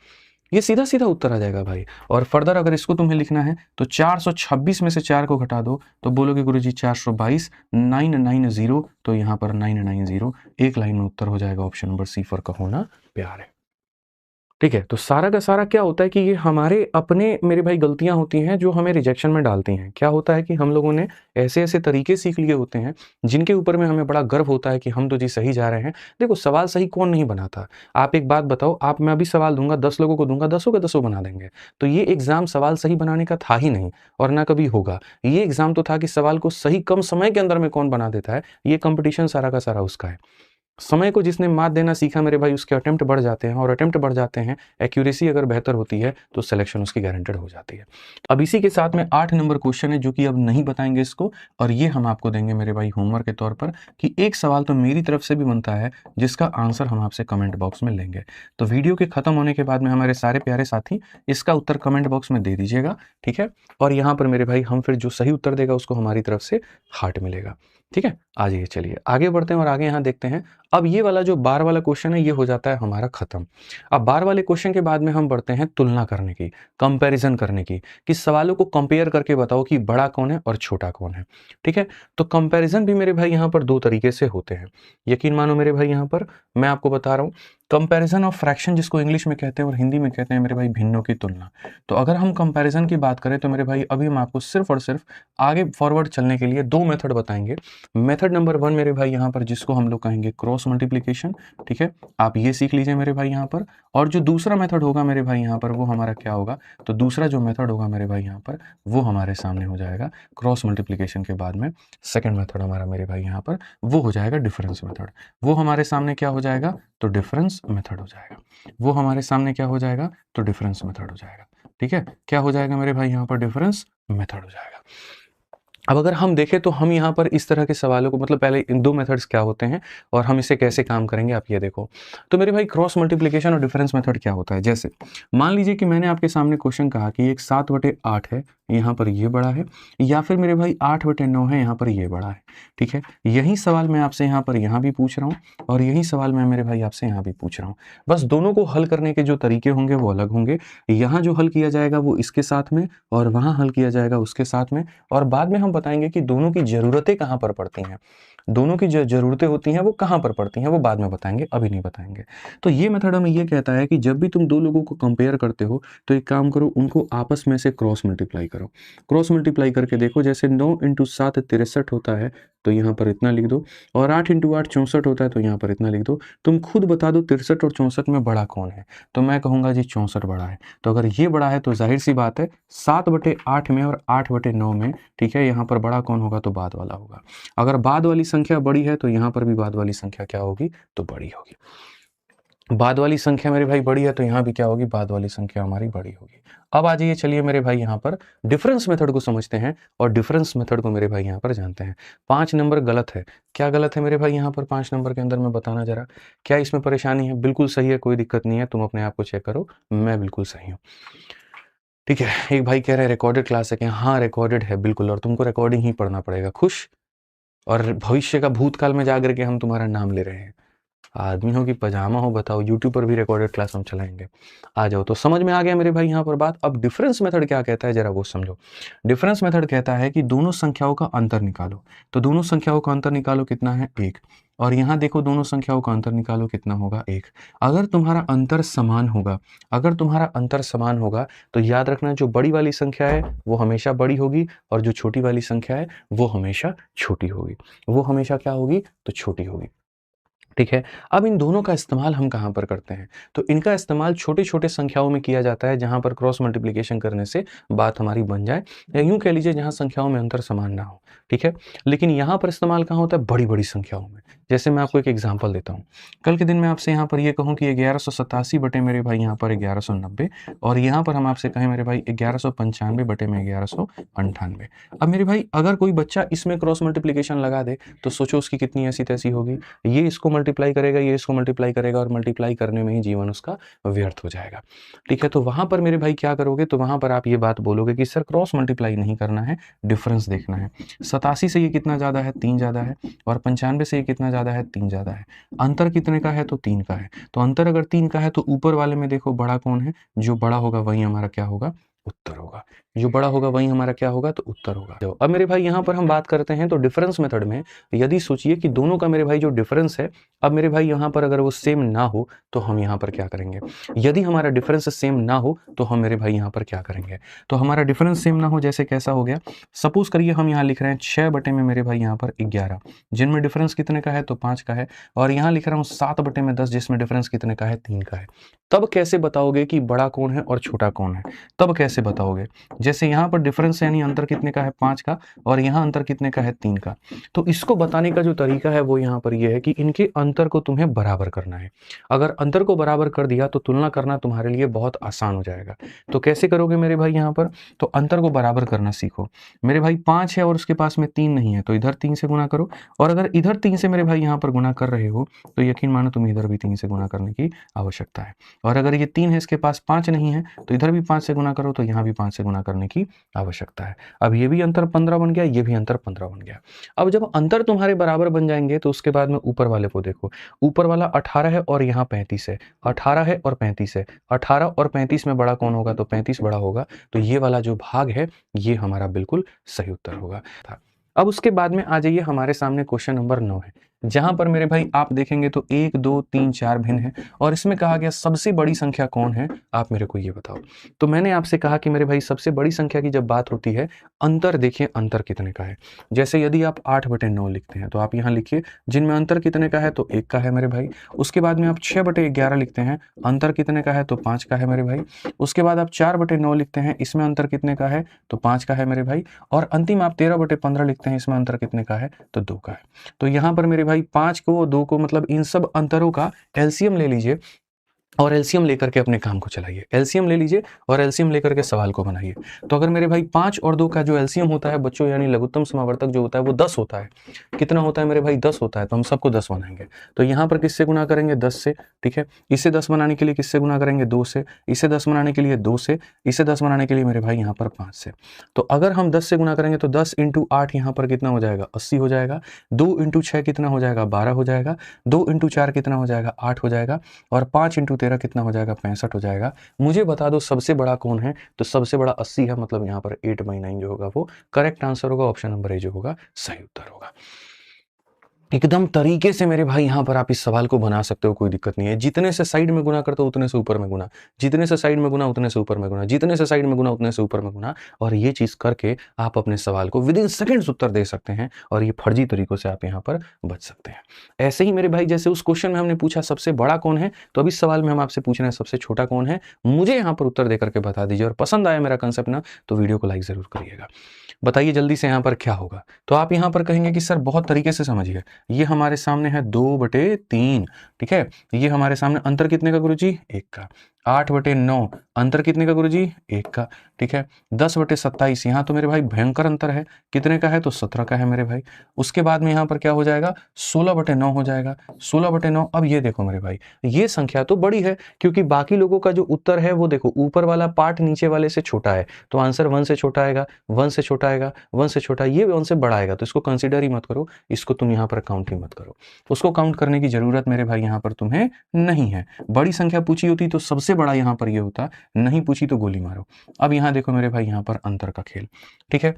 ये सीधा सीधा उत्तर आ जाएगा भाई। और फर्दर अगर इसको तुम्हें लिखना है तो 426 में से 4 को घटा दो तो बोलोगे गुरुजी 422, 990, तो यहाँ पर 990 एक लाइन में उत्तर हो जाएगा। ऑप्शन नंबर सी फॉर का होना प्यार है। ठीक है, तो सारा का सारा क्या होता है कि ये हमारे अपने मेरे भाई गलतियां होती हैं जो हमें रिजेक्शन में डालती हैं। क्या होता है कि हम लोगों ने ऐसे ऐसे तरीके सीख लिए होते हैं जिनके ऊपर में हमें बड़ा गर्व होता है कि हम तो जी सही जा रहे हैं। देखो सवाल सही कौन नहीं बनाता, आप एक बात बताओ, आप मैं अभी सवाल दूंगा 10 लोगों को दूंगा, 10 के 10 बना देंगे। तो ये एग्जाम सवाल सही बनाने का था ही नहीं और ना कभी होगा। ये एग्जाम तो था कि सवाल को सही कम समय के अंदर में कौन बना देता है, ये कंपटीशन सारा का सारा उसका है। समय को जिसने मात देना सीखा मेरे भाई, उसके अटेम्प्ट बढ़ जाते हैं, और अटेम्प्ट बढ़ जाते हैं, एक्यूरेसी अगर बेहतर होती है तो सिलेक्शन उसकी गारंटेड हो जाती है। अब इसी के साथ में 8 नंबर क्वेश्चन है जो कि अब नहीं बताएंगे इसको, और ये हम आपको देंगे मेरे भाई होमवर्क के तौर पर कि एक सवाल तो मेरी तरफ से भी बनता है जिसका आंसर हम आपसे कमेंट बॉक्स में लेंगे। तो वीडियो के खत्म होने के बाद में हमारे सारे प्यारे साथी इसका उत्तर कमेंट बॉक्स में दे दीजिएगा, ठीक है। और यहाँ पर मेरे भाई हम फिर जो सही उत्तर देगा उसको हमारी तरफ से हार्ट मिलेगा, ठीक है। आ जाइए, चलिए आगे बढ़ते हैं और आगे यहाँ देखते हैं। अब ये वाला जो बार वाला क्वेश्चन है ये हो जाता है हमारा खत्म। अब बार वाले क्वेश्चन के बाद में हम बढ़ते हैं तुलना करने की, कंपैरिजन करने की, कि सवालों को कंपेयर करके बताओ कि बड़ा कौन है और छोटा कौन है, ठीक है। तो कंपैरिजन भी मेरे भाई यहाँ पर 2 तरीके से होते हैं। यकीन मानो मेरे भाई, यहाँ पर मैं आपको बता रहा हूँ कंपैरिजन ऑफ फ्रैक्शन जिसको इंग्लिश में कहते हैं और हिंदी में कहते हैं मेरे भाई भिन्नों की तुलना। तो अगर हम कंपैरिजन की बात करें तो मेरे भाई अभी हम आपको सिर्फ और सिर्फ आगे फॉरवर्ड चलने के लिए दो मेथड बताएंगे। मेथड नंबर 1 मेरे भाई यहाँ पर जिसको हम लोग कहेंगे क्रॉस मल्टीप्लिकेशन, ठीक है, आप ये सीख लीजिए मेरे भाई यहाँ पर। और जो दूसरा मेथड होगा मेरे भाई यहाँ पर वो हमारा क्या होगा, तो दूसरा जो मेथड होगा मेरे भाई यहाँ पर वो हमारे सामने हो जाएगा क्रॉस मल्टीप्लिकेशन के बाद में सेकेंड मेथड हमारा मेरे भाई यहाँ पर वो हो जाएगा डिफरेंस मेथड। वो हमारे सामने क्या हो जाएगा, तो डिफरेंस मेथड हो जाएगा। वो हमारे सामने क्या हो जाएगा, तो डिफरेंस मेथड हो जाएगा। ठीक है, क्या हो जाएगा मेरे भाई यहाँ पर, डिफरेंस मेथड हो जाएगा। अब अगर हम देखें तो हम यहाँ पर इस तरह के सवालों को, मतलब पहले इन दो मेथड्स क्या होते हैं और हम इसे कैसे काम करेंगे आप ये देखो। तो मेरे भाई क्रॉस मल्टीप्लिकेशन और डिफरेंस मेथड क्या होता है, जैसे मान लीजिए कि मैंने आपके सामने क्वेश्चन कहा कि एक 7/8 है, यहाँ पर ये बड़ा है, या फिर मेरे भाई 8/9 है, यहाँ पर ये बड़ा है। ठीक है, यही सवाल मैं आपसे यहाँ पर यहाँ भी पूछ रहा हूँ और यही सवाल मैं मेरे भाई आपसे यहाँ भी पूछ रहा हूँ। बस दोनों को हल करने के जो तरीके होंगे वो अलग होंगे। यहाँ जो हल किया जाएगा वो इसके साथ में और वहाँ हल किया जाएगा उसके साथ में, और बाद में हम बताएंगे कि दोनों की ज़रूरतें कहाँ पर पड़ती हैं। दोनों की जो ज़रूरतें होती हैं वो कहाँ पर पड़ती हैं वो बाद में बताएंगे, अभी नहीं बताएंगे। तो ये मेथड हमें ये कहता है कि जब भी तुम दो लोगों को कंपेयर करते हो तो एक काम करो, उनको आपस में से क्रॉस मल्टीप्लाई करो। क्रॉस मल्टीप्लाई करके देखो, जैसे 9 × 7 63 होता है तो यहाँ पर इतना लिख दो, और 8 × 8 64 होता है तो यहाँ पर इतना लिख दो। तुम खुद बता दो 63 और 64 में बड़ा कौन है, तो मैं कहूँगा जी 64 बड़ा है। तो अगर ये बड़ा है तो जाहिर सी बात है 7/8 में और 8/9 में, ठीक है, यहाँ पर बड़ा कौन होगा, तो बाद वाला होगा। अगर बाद वाली संख्या बड़ी है तो यहाँ पर भी बाद वाली संख्या क्या होगी, तो बड़ी होगी। बाद वाली संख्या मेरे भाई बड़ी है तो यहाँ भी क्या होगी, बाद वाली संख्या हमारी बड़ी होगी। अब आ जाइए, चलिए मेरे भाई यहाँ पर डिफरेंस मेथड को समझते हैं और डिफरेंस मेथड को मेरे भाई यहाँ पर जानते हैं। 5 नंबर गलत है, क्या गलत है मेरे भाई यहाँ पर 5 नंबर के अंदर, में बताना जरा, क्या इसमें परेशानी है? बिल्कुल सही है, कोई दिक्कत नहीं है, तुम अपने आप को चेक करो, मैं बिल्कुल सही हूँ। ठीक है, एक भाई कह रहे हैं रिकॉर्डेड क्लास है क्या? हाँ रिकॉर्डेड है बिल्कुल, और तुमको रिकॉर्डिंग ही पढ़ना पड़ेगा। खुश? और भविष्य का भूतकाल में जाकर के हम तुम्हारा नाम ले रहे हैं। आदमी हो कि पजामा हो, बताओ, यूट्यूब पर भी रिकॉर्डेड क्लास हम चलाएंगे। आ जाओ, तो समझ में आ गया मेरे भाई यहाँ पर बात। अब डिफरेंस मेथड क्या कहता है जरा वो समझो। डिफरेंस मेथड कहता है कि दोनों संख्याओं का अंतर निकालो। तो दोनों संख्याओं का अंतर निकालो, कितना है 1, और यहाँ देखो दोनों संख्याओं का अंतर निकालो, कितना होगा 1। अगर तुम्हारा अंतर समान होगा, अगर तुम्हारा अंतर समान होगा तो याद रखना जो बड़ी वाली संख्या है वो हमेशा बड़ी होगी और जो छोटी वाली संख्या है वो हमेशा छोटी होगी। वो हमेशा क्या होगी, तो छोटी होगी। ठीक है, अब इन दोनों का इस्तेमाल हम कहाँ पर करते हैं, तो इनका इस्तेमाल छोटे छोटे संख्याओं में किया जाता है जहाँ पर क्रॉस मल्टीप्लिकेशन करने से बात हमारी बन जाए, या यूँ कह लीजिए जहाँ संख्याओं में अंतर समान ना हो। ठीक है, लेकिन यहाँ पर इस्तेमाल कहाँ होता है, बड़ी बड़ी संख्याओं में। जैसे मैं आपको एक एग्जाम्पल देता हूँ, कल के दिन मैं आपसे यहाँ पर ये कहूँ कि 1187 बटे मेरे भाई यहाँ पर 1190, और यहाँ पर हम आपसे कहें मेरे भाई 1195 बटे में 1198। अब मेरे भाई अगर कोई बच्चा इसमें क्रॉस मल्टीप्लिकेशन लगा दे तो सोचो उसकी कितनी ऐसी तैसी होगी। ये इसको मल्टीप्लाई करेगा, ये इसको मल्टीप्लाई करेगा, और मल्टीप्लाई करने में ही जीवन उसका व्यर्थ हो जाएगा। ठीक है, तो वहां पर मेरे भाई क्या करोगे, तो वहां पर आप ये बात बोलोगे कि सर क्रॉस मल्टीप्लाई नहीं करना है, डिफरेंस देखना है। 87 से ये कितना ज़्यादा है, 3 ज़्यादा है, और 95 से ये कितना ज़्यादा है, 3 ज़्यादा है। अंतर कितने का है, तो 3 का है। तो अंतर अगर 3 का है तो ऊपर वाले में देखो बड़ा कौन है, जो बड़ा होगा वही हमारा क्या होगा, उत्तर होगा। जो बड़ा होगा वही हमारा क्या होगा, तो उत्तर होगा। तो अब मेरे भाई यहाँ पर हम बात करते हैं तो डिफरेंस मेथड में यदि सोचिए कि दोनों का मेरे भाई जो डिफरेंस है, अब मेरे भाई यहाँ पर अगर वो सेम ना हो तो हम यहाँ पर क्या करेंगे। यदि हमारा डिफरेंस सेम ना हो तो हम मेरे भाई यहाँ पर क्या करेंगे, तो हमारा डिफरेंस सेम ना हो जैसे कैसा हो गया, सपोज करिए हम यहाँ लिख रहे हैं 6 बटे में मेरे भाई यहाँ पर 11, जिनमें डिफरेंस कितने का है, तो 5 का है, और यहाँ लिख रहा हूँ 7 बटे में 10 जिसमें डिफरेंस कितने का है, 3 का है। तब कैसे बताओगे कि बड़ा कौन है और छोटा कौन है, तब कैसे बताओगे, जैसे यहाँ पर डिफरेंस यानी अंतर कितने का है, 5 का, और यहाँ अंतर कितने का है, 3 का। तो इसको बताने का जो तरीका है वो यहाँ पर ये है कि इनके अंतर को तुम्हें बराबर करना है। अगर अंतर को बराबर कर दिया तो तुलना करना तुम्हारे लिए बहुत आसान हो जाएगा। तो कैसे करोगे मेरे भाई यहाँ पर, तो अंतर को बराबर करना सीखो। मेरे भाई 5 है और उसके पास में 3 नहीं है तो इधर 3 से गुना करो, और अगर इधर 3 से मेरे भाई यहाँ पर गुना कर रहे हो तो यकीन मानो तुम इधर भी 3 से गुना करने की आवश्यकता है। और अगर ये 3 है इसके पास 5 नहीं है तो इधर भी 5 से गुना करो, तो यहाँ भी 5 से गुना करने की आवश्यकता है। अब ये भी अंतर 15 बन गया, ये भी अंतर 15 बन गया। अब जब अंतर तुम्हारे बराबर बन जाएंगे तो उसके बाद में ऊपर वाले को देखो, ऊपर वाला 18 है और यहाँ 35 है, 18 है और 35 है, 18 और 35 में बड़ा कौन होगा, तो 35 बड़ा होगा। तो ये वाला जो भाग है ये हमारा बिल्कुल सही उत्तर होगा। अब उसके बाद में आ जाइए, हमारे सामने क्वेश्चन नंबर 9 है। जहां पर मेरे भाई आप देखेंगे तो 1 2 3 4 भिन्न है, और इसमें कहा गया सबसे बड़ी संख्या कौन है, आप मेरे को ये बताओ। तो मैंने आपसे कहा कि मेरे भाई सबसे बड़ी संख्या की जब बात होती है, अंतर देखिए अंतर कितने का है। जैसे यदि आप 8/9 लिखते हैं तो आप यहाँ लिखिए जिनमें अंतर कितने का है, तो 1 का है मेरे भाई। उसके बाद में आप 6/11 लिखते हैं, अंतर कितने का है, तो 5 का है मेरे भाई। उसके बाद आप 4/9 लिखते हैं, इसमें अंतर कितने का है, तो 5 का है मेरे भाई। और अंतिम आप 13/15 लिखते हैं, इसमें अंतर कितने का है, तो 2 का है। तो यहाँ पर मेरे भाई 5 को 2 को मतलब इन सब अंतरों का एलसीएम ले लीजिए और एलसीएम लेकर के अपने काम को चलाइए। एलसीएम ले लीजिए और एलसीएम लेकर के सवाल को बनाइए। तो अगर मेरे भाई 5 और 2 का जो एलसीएम होता है बच्चों, यानी लघुत्तम समावर्तक जो होता है वो 10 होता है। कितना होता है मेरे भाई, 10 होता है। तो हम सबको 10 बनाएंगे। तो यहाँ पर किससे गुना करेंगे, 10 से। ठीक है, इसे 10 बनाने के लिए किससे गुना करेंगे, 2 से। इसे 10 बनाने के लिए 2 से। इसे 10 बनाने के लिए मेरे भाई यहाँ पर 5 से। तो अगर हम 10 से गुना करेंगे तो 10 × 8 यहाँ पर कितना हो जाएगा, 80 हो जाएगा। 2 × 6 कितना हो जाएगा, 12 हो जाएगा। 2 × 4 कितना हो जाएगा, 8 हो जाएगा। और 5 × 13 कितना हो जाएगा, 65 हो जाएगा। मुझे बता दो सबसे बड़ा कौन है, तो सबसे बड़ा 80 है। मतलब यहाँ पर 8/9 जो होगा वो करेक्ट आंसर होगा। ऑप्शन नंबर ए जो होगा सही उत्तर होगा। एकदम तरीके से मेरे भाई यहाँ पर आप इस सवाल को बना सकते हो, कोई दिक्कत नहीं है। जितने से साइड में गुना करते हो उतने से ऊपर में गुना, जितने से साइड में गुना उतने से ऊपर में गुना, जितने से साइड में गुना उतने से ऊपर में गुना। और ये चीज करके आप अपने सवाल को विदिन सेकंड्स उत्तर दे सकते हैं, और ये फर्जी तरीकों से आप यहाँ पर बच सकते हैं। ऐसे ही मेरे भाई जैसे उस क्वेश्चन में हमने पूछा सबसे बड़ा कौन है, तो अभी इस सवाल में हम आपसे पूछ रहे हैं सबसे छोटा कौन है। मुझे यहाँ पर उत्तर देकर के बता दीजिए, और पसंद आया मेरा कंसेप्ट ना तो वीडियो को लाइक जरूर करिएगा। बताइए जल्दी से यहाँ पर क्या होगा। तो आप यहाँ पर कहेंगे कि सर बहुत तरीके से समझिए, ये हमारे सामने है 2/3। ठीक है, ये हमारे सामने अंतर कितने का गुरुजी, 1 का। 8/9 अंतर कितने का गुरुजी, 1 का। ठीक है, 10/27 यहाँ तो मेरे भाई भयंकर अंतर है, कितने का है, तो 17 का है मेरे भाई। उसके बाद में यहाँ पर क्या हो जाएगा, 16/9 हो जाएगा। 16/9। अब ये देखो मेरे भाई, ये संख्या तो बड़ी है, क्योंकि बाकी लोगों का जो उत्तर है वो देखो ऊपर वाला पार्ट नीचे वाले से छोटा है, तो आंसर 1 से छोटा आएगा, 1 से छोटा आएगा, 1 से छोटा, ये 1 से बड़ा आएगा। तो इसको कंसिडर ही मत करो, इसको तुम यहाँ पर काउंट ही मत करो। उसको काउंट करने की जरूरत मेरे भाई यहाँ पर तुम्हें नहीं है। बड़ी संख्या पूछी होती तो सबसे बड़ा यहाँ पर ये होता, नहीं पूछी तो गोली मारो। अब यहाँ देखो मेरे भाई, यहाँ पर अंतर का खेल। ठीक है,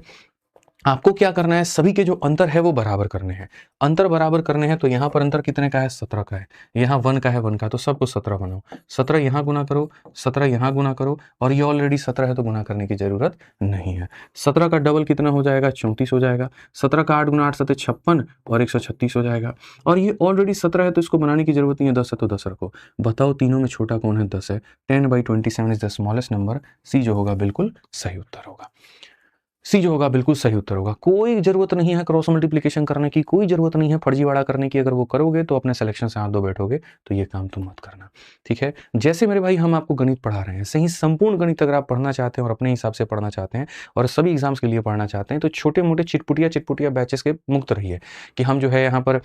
आपको क्या करना है, सभी के जो अंतर है वो बराबर करने हैं। अंतर बराबर करने हैं, तो यहाँ पर अंतर कितने का है, 17 का है। यहाँ 1 का है, 1 का, तो सबको 17 बनाओ। 17 यहाँ गुना करो, 17 यहाँ गुना करो, और ये ऑलरेडी 17 है तो गुना करने की जरूरत नहीं है। 17 का डबल कितना हो जाएगा, 34 हो जाएगा। 17 का 8 × 8 = 56 और 136 हो जाएगा। और ये ऑलरेडी 17 है तो इसको बनाने की जरूरत नहीं है। 10 है तो 10 रखो। बताओ तीनों में छोटा कौन है, 10 है। 10/27 इज द स्मॉलेस्ट नंबर। सी जो होगा बिल्कुल सही उत्तर होगा। सी जो होगा बिल्कुल सही उत्तर होगा। कोई जरूरत नहीं है क्रॉस मल्टीप्लिकेशन करने की, कोई जरूरत नहीं है फर्जीवाड़ा करने की। अगर वो करोगे तो अपने सिलेक्शन से हाथ धो बैठोगे, तो ये काम तुम मत करना। ठीक है, जैसे मेरे भाई हम आपको गणित पढ़ा रहे हैं, सही संपूर्ण गणित अगर आप पढ़ना चाहते हैं और अपने हिसाब से पढ़ना चाहते हैं और सभी एग्जाम्स के लिए पढ़ना चाहते हैं, तो छोटे मोटे चिटपुटिया बैचेस के मुक्त रहिए। कि हम जो है यहाँ पर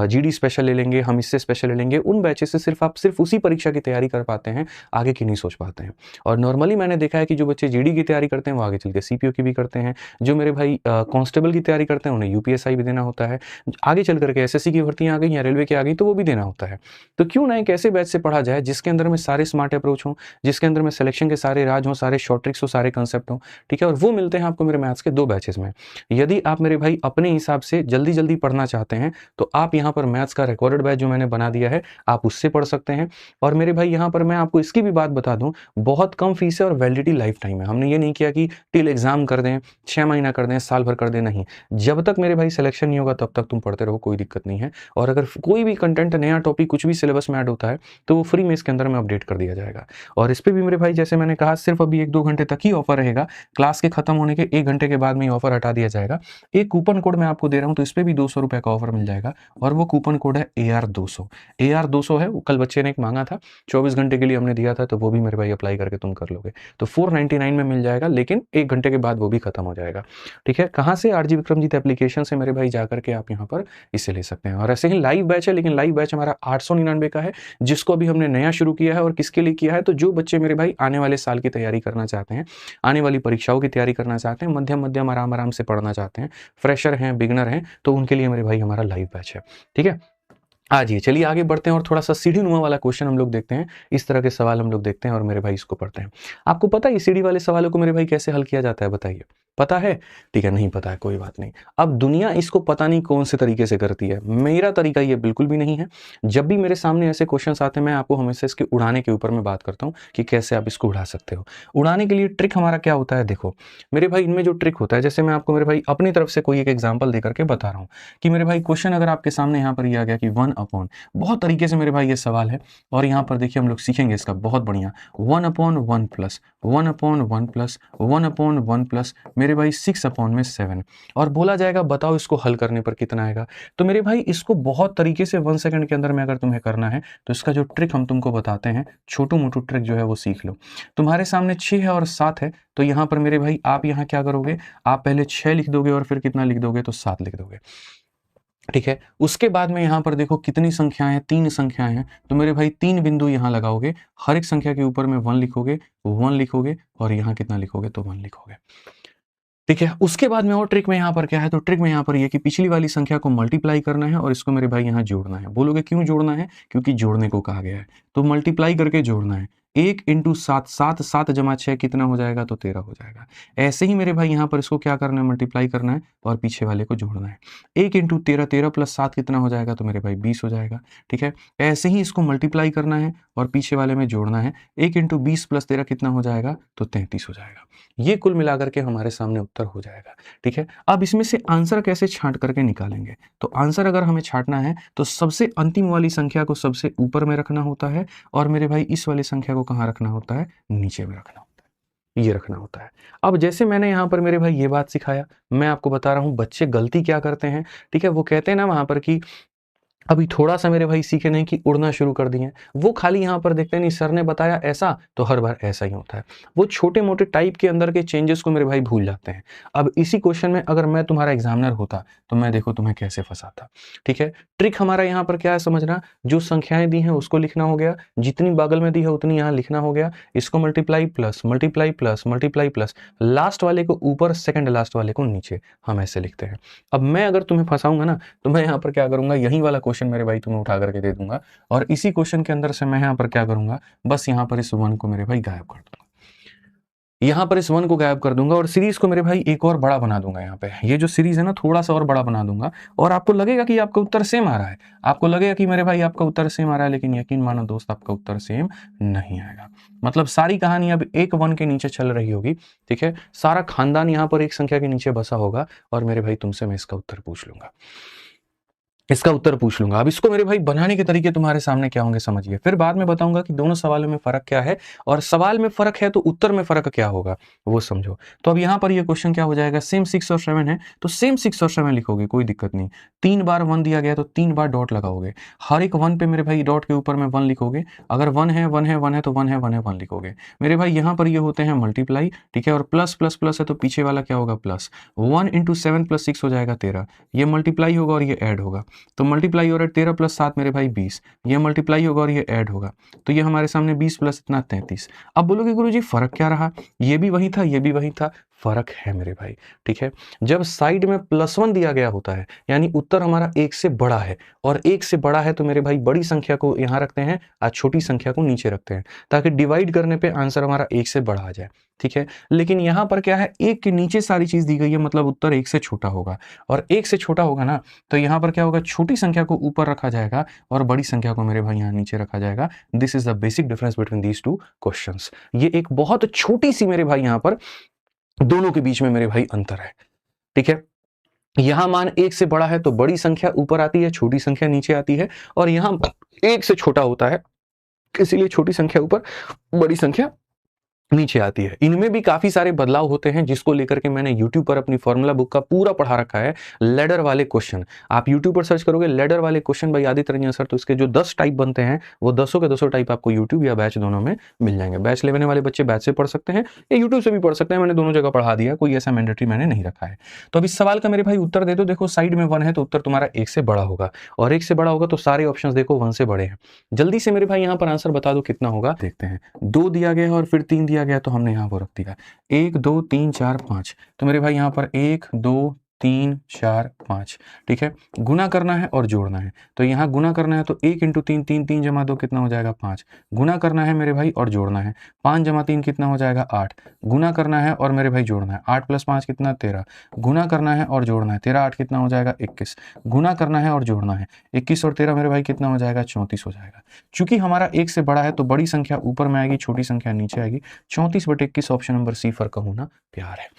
जीडी स्पेशल ले लेंगे, हम इससे स्पेशल ले लेंगे, उन बैचेस से सिर्फ उसी परीक्षा की तैयारी कर पाते हैं, आगे की नहीं सोच पाते हैं। और नॉर्मली मैंने देखा है कि जो बच्चे जीडी की तैयारी करते हैं वो आगे चल के सीपीओ की भी करते हैं। जो मेरे भाई कांस्टेबल की तैयारी करते हैं उन्हें यूपीएसआई भी देना होता है। आगे चल करके एसएससी की भर्तियां आ गई या रेलवे की आ गई तो वो भी देना होता है। तो क्यों ना एक ऐसे बैच से पढ़ा जाए जिसके अंदर में सारे स्मार्ट अप्रोच हों, जिसके अंदर में सिलेक्शन के सारे राज हों, सारे शॉर्ट ट्रिक्स हो, सारे कंसेप्ट हों। ठीक है, और वो मिलते हैं आपको मेरे मैथ्स के 2 बैचेस में। यदि आप मेरे भाई अपने हिसाब से जल्दी जल्दी पढ़ना चाहते हैं तो आप यहाँ पर मैथ्स का रिकॉर्डेड बैच जो मैंने बना दिया है आप उससे पढ़ सकते हैं। और मेरे भाई यहाँ पर मैं आपको इसकी भी बात बता दूं, बहुत कम फीस है और वैलिडिटी लाइफ टाइम है। हमने ये नहीं किया कि टिल एग्जाम कर दें, 6 महीना कर दें, साल भर कर दें, नहीं। जब तक मेरे भाई सिलेक्शन नहीं होगा तब तक तुम पढ़ते रहो, कोई दिक्कत नहीं है। और अगर कोई भी कंटेंट, नया टॉपिक, कुछ भी सिलेबस में ऐड होता है तो वो फ्री में इसके अंदर में अपडेट कर दिया जाएगा। और इस पे भी मेरे भाई जैसे मैंने कहा सिर्फ अभी 1-2 घंटे तक ही ऑफर रहेगा। क्लास के खत्म होने के 1 घंटे के बाद में ऑफर हटा दिया जाएगा। एक कूपन कोड मैं आपको दे रहा हूँ तो इस पे भी 200 रुपए का ऑफर मिल जाएगा, और वो कूपन कोड है AR200। AR200 है, कल बच्चे ने एक मांगा था, 24 घंटे के लिए हमने दिया था, तो वो भी मेरे भाई अप्लाई करके तुम कर लोगे तो 499 में मिल जाएगा, लेकिन 1 घंटे के बाद वो भी खत्म हो जाएगा। ठीक है, कहाँ से, आरजी विक्रमजीत एप्लीकेशन से मेरे भाई जाकर के आप यहाँ पर इसे ले सकते हैं। और ऐसे ही लाइव बैच है, लेकिन लाइव बैच हमारा 899 का है, जिसको अभी हमने नया शुरू किया है। और किसके लिए किया है, तो जो बच्चे मेरे भाई आने वाले साल की तैयारी करना चाहते हैं, आने वाली परीक्षाओं की तैयारी करना चाहते हैं, मध्यम मध्यम आराम आराम से पढ़ना चाहते हैं, फ्रेशर हैं, बिगनर हैं, तो उनके लिए मेरे भाई हमारा लाइव बैच है। ठीक है, आइए चलिए आगे बढ़ते हैं और थोड़ा सा सीढ़ी नुमा वाला क्वेश्चन हम लोग देखते हैं। इस तरह के सवाल हम लोग देखते हैं और मेरे भाई इसको पढ़ते हैं। आपको पता है ये सीढ़ी वाले सवालों को मेरे भाई कैसे हल किया जाता है, बताइए? पता है? ठीक है, नहीं पता है, कोई बात नहीं। अब दुनिया इसको पता नहीं कौन से तरीके से करती है, मेरा तरीका ये बिल्कुल भी नहीं है। जब भी मेरे सामने ऐसे क्वेश्चंस आते हैं मैं आपको हमेशा इसके उड़ाने के ऊपर मैं बात करता हूँ कि कैसे आप इसको उड़ा सकते हो। उड़ाने के लिए ट्रिक हमारा क्या होता है, देखो मेरे भाई इनमें जो ट्रिक होता है, जैसे मैं आपको मेरे भाई अपनी तरफ से कोई एक एग्जाम्पल दे करके बता रहा हूँ कि मेरे भाई क्वेश्चन अगर आपके सामने यहाँ पर ये आ गया कि 1/, बहुत तरीके से मेरे भाई ये सवाल है और यहाँ पर देखिए हम लोग सीखेंगे इसका बहुत बढ़िया। 1/1 प्लस 1/1 प्लस 1/1 प्लस मेरे भाई 6/7 और बोला जाएगा बताओ इसको हल करने पर कितना आएगा। तो मेरे भाई इसको बहुत तरीके से 1 सेकंड के अंदर में अगर तुम्हें करना है तो इसका जो ट्रिक हम तुमको बताते हैं, छोटू मोटू ट्रिक जो है वो सीख लो। तुम्हारे सामने 6 है और 7 है, तो यहाँ पर मेरे भाई आप यहाँ क्या करोगे, आप पहले 6 लिख दोगे और फिर कितना लिख दोगे, तो 7 लिख दोगे। ठीक है, उसके बाद में यहाँ पर देखो कितनी संख्याएं हैं, 3 संख्याएं हैं, तो मेरे भाई 3 बिंदु यहाँ लगाओगे, हर एक संख्या के ऊपर में 1 लिखोगे, 1 लिखोगे और यहाँ कितना लिखोगे, तो 1 लिखोगे। ठीक है, उसके बाद में और ट्रिक में यहाँ पर क्या है, तो ट्रिक में यहाँ पर ये कि पिछली वाली संख्या को मल्टीप्लाई करना है और इसको मेरे भाई यहाँ जोड़ना है। बोलोगे क्यों जोड़ना है, क्योंकि जोड़ने को कहा गया है, तो मल्टीप्लाई करके जोड़ना है। 1 × 7, 7 7 जमा 6 कितना हो जाएगा, तो 13 हो जाएगा। ऐसे ही मेरे भाई यहाँ पर इसको क्या करना है, मल्टीप्लाई करना है और पीछे वाले को जोड़ना है। 1 × 13, 13 + 7 कितना हो जाएगा, तो मेरे भाई 20 हो जाएगा। ठीक है, ऐसे ही इसको मल्टीप्लाई करना है और पीछे वाले में जोड़ना है। 1 × 20 + 13 कितना हो जाएगा, तो 33 हो जाएगा। ये कुल मिलाकर के हमारे सामने उत्तर हो जाएगा। ठीक है, अब इसमें से आंसर कैसे छांट करके निकालेंगे, तो आंसर अगर हमें छांटना है तो सबसे अंतिम वाली संख्या को सबसे ऊपर में रखना होता है और मेरे भाई इस वाली संख्या को कहाँ रखना होता है, नीचे में रखना होता है, ये रखना होता है। अब जैसे मैंने यहाँ पर मेरे भाई ये बात सिखाया, मैं आपको बता रहा हूँ बच्चे गलती क्या करते हैं। ठीक है, वो कहते हैं ना वहाँ पर कि अभी थोड़ा-सा मेरे भाई सीखे नहीं कि उड़ना शुरू कर दिए। वो खाली यहाँ पर देखते नहीं सर ने बताया ऐसा, तो हर बार ऐसा ही होता है। वो छोटे-मोटे टाइप के अंदर के चेंजेस को मेरे भाई भूल जाते हैं। अब इसी क्वेश्चन में अगर मैं तुम्हारा एग्ज़ामिनर होता, तो मैं देखो तुम्हें कैसे फँसाता। ठीक है? ट्रिक हमारा यहाँ पर क्या है समझना, जो संख्याएँ दी हैं उसको लिखना हो गया, जितनी बगल में दी है उतनी यहाँ लिखना हो गया, इसको multiply plus, multiply plus, multiply plus, last वाले को ऊपर, सेकंड लास्ट वाले को नीचे, हम ऐसे लिखते हैं। अब मैं अगर तुम्हें फँसाऊँगा ना, तो मैं यहाँ पर क्या करूँगा, यही वाला क्वेश्चन मेरे भाई तुम्हें उठा करके दे दूंगा और इसी क्वेश्चन के अंदर से मैं यहाँ पर क्या करूंगा, बस यहाँ पर इस 1 को मेरे भाई गायब कर दूंगा। यहाँ पर इस 1 को गायब कर दूंगा और सीरीज को मेरे भाई एक और बड़ा बना दूंगा। यहाँ पे ये जो सीरीज है ना थोड़ा सा और बड़ा बना दूंगा और आपको लगेगा कि आपका उत्तर सेम आ रहा है, आपको लगेगा कि मेरे भाई आपका उत्तर सेम आ रहा है, लेकिन यकीन मानो दोस्त आपका उत्तर सेम नहीं आएगा। मतलब सारी कहानी अब एक 1 के नीचे चल रही होगी। ठीक है, सारा खानदान यहाँ पर एक संख्या के नीचे बसा होगा और मेरे भाई तुमसे मैं इसका उत्तर पूछ लूंगा, इसका उत्तर पूछ लूंगा। अब इसको मेरे भाई बनाने के तरीके तुम्हारे सामने क्या होंगे समझिए, फिर बाद में बताऊंगा कि दोनों सवालों में फर्क क्या है और सवाल में फर्क है तो उत्तर में फर्क क्या होगा वो समझो। तो अब यहाँ पर ये क्वेश्चन क्या हो जाएगा, सेम 6 और 7 है तो सेम 6 और 7 लिखोगे, कोई दिक्कत नहीं। 3 बार 1 दिया गया तो 3 बार डॉट लगाओगे, हर एक 1 पे मेरे भाई डॉट के ऊपर में 1 लिखोगे। अगर 1 है 1 है 1 है तो 1 है 1 है 1 लिखोगे। मेरे भाई यहाँ पर ये होते हैं मल्टीप्लाई। ठीक है, और प्लस प्लस प्लस है तो पीछे वाला क्या होगा, प्लस। 1 × 7 + 6 हो जाएगा 13, ये मल्टीप्लाई होगा और ये ऐड होगा, तो मल्टीप्लाई हो रहा है 13 + 7 मेरे भाई 20, ये मल्टीप्लाई होगा और ये ऐड होगा, तो ये हमारे सामने 20 + इतना 33। अब बोलोगे गुरुजी फर्क क्या रहा, ये भी वही था ये भी वही था, फर्क है मेरे भाई। ठीक है, जब साइड में +1 दिया गया होता है यानी उत्तर हमारा 1 से बड़ा है और 1 से बड़ा है तो मेरे भाई बड़ी संख्या को यहाँ रखते हैं और छोटी संख्या को नीचे रखते हैं ताकि डिवाइड करने पे आंसर हमारा 1 से बड़ा आ जाए। ठीक है, लेकिन यहाँ पर क्या है, 1 के नीचे सारी चीज दी गई है मतलब उत्तर 1 से छोटा होगा और 1 से छोटा होगा ना तो यहाँ पर क्या होगा, छोटी संख्या को ऊपर रखा जाएगा और बड़ी संख्या को मेरे भाई यहाँ नीचे रखा जाएगा। This is the basic difference between these two questions. ये एक बहुत छोटी सी मेरे भाई यहाँ पर दोनों के बीच में मेरे भाई अंतर है। ठीक है, यहां मान 1 से बड़ा है तो बड़ी संख्या ऊपर आती है, छोटी संख्या नीचे आती है और यहां 1 से छोटा होता है इसीलिए छोटी संख्या ऊपर बड़ी संख्या नीचे आती है। इनमें भी काफी सारे बदलाव होते हैं जिसको लेकर के मैंने YouTube पर अपनी फॉर्मूला बुक का पूरा पढ़ा रखा है। लैडर वाले क्वेश्चन आप YouTube पर सर्च करोगे, लैडर वाले question by Aditya Ranjan sir, तो इसके जो 10 टाइप बनते हैं वो 10 के 10 टाइप आपको YouTube या बैच दोनों में मिल जाएंगे। बैच लेने वाले बच्चे बैच से पढ़ सकते हैं या YouTube से भी पढ़ सकते हैं, मैंने दोनों जगह पढ़ा दिया, कोई ऐसा मैंडेटरी मैंने नहीं रखा है। तो अब इस सवाल का मेरे भाई उत्तर दे दो। देखो साइड में 1 है तो उत्तर तुम्हारा 1 से बड़ा होगा और 1 से बड़ा होगा तो सारे ऑप्शन देखो 1 से बड़े हैं। जल्दी से मेरे भाई यहाँ पर आंसर बता दो कितना होगा, देखते हैं। 2 दिया गया और फिर 3 दिया गया तो हमने यहाँ रख दिया 1 2 3 4 5, तो मेरे भाई यहाँ पर 1 2 3 4 5, ठीक है। गुना करना है और जोड़ना है, तो यहाँ गुना करना है तो 1 × 3 3 3 जमा 2 कितना हो जाएगा 5। गुना करना है मेरे भाई और जोड़ना है, 5 जमा 3 कितना हो जाएगा 8। गुना करना है और मेरे भाई जोड़ना है, 8 + 5 कितना 13। गुना करना है और जोड़ना है, 13 8 कितना हो जाएगा 21। गुना करना है और जोड़ना है, 21 और 13 मेरे भाई कितना हो जाएगा 34 हो जाएगा। चूंकि हमारा 1 से बड़ा है तो बड़ी संख्या ऊपर में आएगी, छोटी संख्या नीचे आएगी। 34/21 ऑप्शन नंबर सी फॉर का होना प्यार है।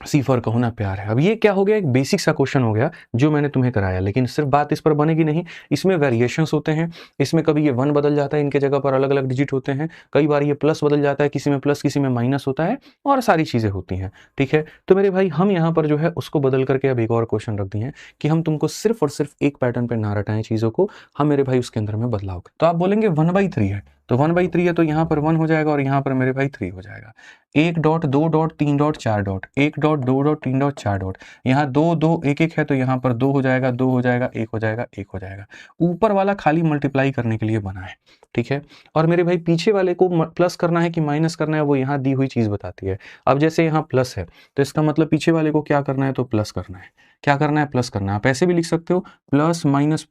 सी फॉर का होना प्यार है। अब ये क्या हो गया, एक बेसिक सा क्वेश्चन हो गया जो मैंने तुम्हें कराया, लेकिन सिर्फ बात इस पर बनेगी नहीं, इसमें वेरिएशंस होते हैं। इसमें कभी ये 1 बदल जाता है, इनके जगह पर अलग अलग डिजिट होते हैं, कई बार ये प्लस बदल जाता है, किसी में प्लस किसी में माइनस होता है, और सारी चीजें होती हैं, ठीक है। तो मेरे भाई हम यहाँ पर जो है उसको बदल करके अब एक और क्वेश्चन रख दिए हैं कि हम तुमको सिर्फ और सिर्फ एक पैटर्न पर ना रटाएं चीजों को, हम मेरे भाई उसके अंदर में बदलाव। तो आप बोलेंगे 1/3 है, तो 1/3 है तो यहाँ पर 1 हो जाएगा और यहाँ पर मेरे भाई 3 हो जाएगा। 1 dot 2 dot 3 dot 4 dot, 1 dot 2 dot 3 dot 4 dot, यहाँ 2 2 1 1 है तो यहाँ पर 2 हो जाएगा, 2 हो जाएगा, 1 हो जाएगा, 1 हो जाएगा। ऊपर वाला खाली मल्टीप्लाई करने के लिए बना है, ठीक है। और मेरे भाई पीछे वाले को प्लस करना है कि माइनस करना है, वो यहाँ दी हुई चीज बताती है। अब जैसे यहाँ प्लस है तो इसका मतलब पीछे वाले को क्या करना है, तो प्लस करना है। क्या करना है, प्लस करना है। आप ऐसे भी लिख सकते हो प्लस माइनस,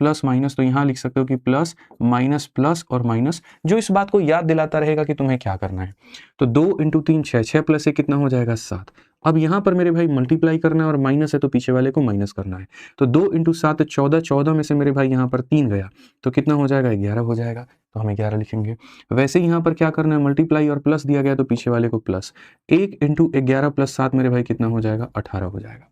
तो यहाँ लिख सकते हो कि प्लस माइनस और माइनस, जो इस बात को याद दिलाता रहेगा कि तुम्हें क्या करना है। तो 2 × 3 6, 6 + 1 कितना हो जाएगा 7। अब यहाँ पर मेरे भाई मल्टीप्लाई करना है और माइनस है तो पीछे वाले को माइनस करना है। तो 2 × 7 14, 14 में से मेरे भाई यहाँ पर 3 गया तो कितना हो जाएगा 11 हो जाएगा, तो हम 11 लिखेंगे। वैसे ही यहाँ पर क्या करना है, मल्टीप्लाई और प्लस दिया गया तो पीछे वाले को प्लस, 1 × 11 + 7 मेरे भाई कितना हो जाएगा 18 हो जाएगा,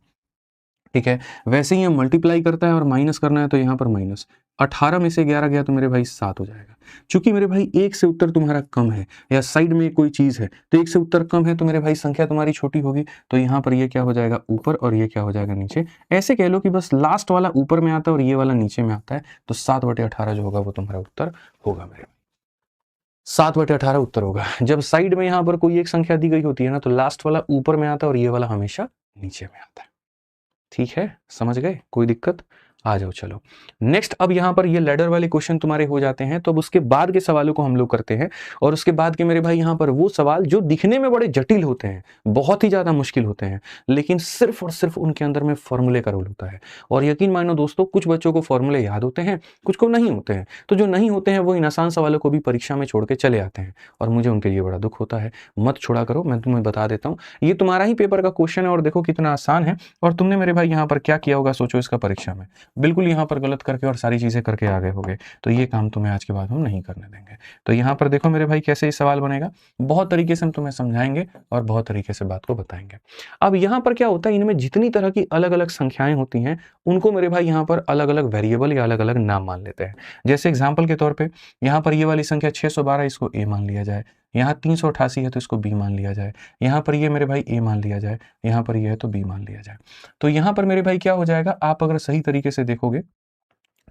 ठीक है। वैसे ही हम मल्टीप्लाई करता है और माइनस करना है तो यहाँ पर माइनस, 18 में से 11 गया तो मेरे भाई 7 हो जाएगा। चूंकि मेरे भाई एक से उत्तर तुम्हारा कम है या साइड में कोई चीज है तो एक से उत्तर कम है तो मेरे भाई संख्या तुम्हारी छोटी होगी, तो यहाँ पर ये क्या हो जाएगा ऊपर और ये क्या हो जाएगा नीचे। ऐसे कह लो कि बस लास्ट वाला ऊपर में आता है और ये वाला नीचे में आता है, तो 7/18 जो होगा वो तुम्हारा उत्तर होगा मेरे। 7/18 उत्तर होगा। जब साइड में यहाँ पर कोई एक संख्या दी गई होती है ना तो लास्ट वाला ऊपर में आता है और ये वाला हमेशा नीचे में आता है, ठीक है। समझ गए, कोई दिक्कत, आ जाओ चलो नेक्स्ट। अब यहाँ पर ये लैडर वाले क्वेश्चन तुम्हारे हो जाते हैं, तो अब उसके बाद के सवालों को हम लोग करते हैं। और उसके बाद के मेरे भाई यहाँ पर वो सवाल जो दिखने में बड़े जटिल होते हैं, बहुत ही ज्यादा मुश्किल होते हैं, लेकिन सिर्फ और सिर्फ उनके अंदर में फॉर्मूले का रोल होता है। और यकीन मानो दोस्तों, कुछ बच्चों को फॉर्मूले याद होते हैं, कुछ को नहीं होते हैं। तो जो नहीं होते हैं वो इन आसान सवालों को भी परीक्षा में छोड़ के चले आते हैं, और मुझे उनके लिए बड़ा दुख होता है। मत छोड़ा करो, मैं तुम्हें बता देता हूँ, ये तुम्हारा ही पेपर का क्वेश्चन है और देखो कितना आसान है। और तुमने मेरे भाई यहाँ पर क्या किया होगा, सोचो इसका परीक्षा में बिल्कुल यहाँ पर गलत करके और सारी चीजें करके आ गए होगे, तो ये काम तुम्हें आज के बाद हम नहीं करने देंगे। तो यहाँ पर देखो मेरे भाई कैसे ये सवाल बनेगा, बहुत तरीके से हम तुम्हें समझाएंगे और बहुत तरीके से बात को बताएंगे। अब यहाँ पर क्या होता है, इनमें जितनी तरह की अलग अलग संख्याएं होती हैं उनको मेरे भाई यहाँ पर अलग अलग वेरिएबल या अलग अलग नाम मान लेते हैं। जैसे एग्जाम्पल के तौर पर यहाँ पर ये वाली संख्या 612, इसको ए मान लिया जाए। यहाँ 388 है तो इसको बी मान लिया जाए। यहाँ पर ये मेरे भाई ए मान लिया जाए, यहाँ पर ये है तो बी मान लिया जाए। तो यहाँ पर मेरे भाई क्या हो जाएगा, आप अगर सही तरीके से देखोगे,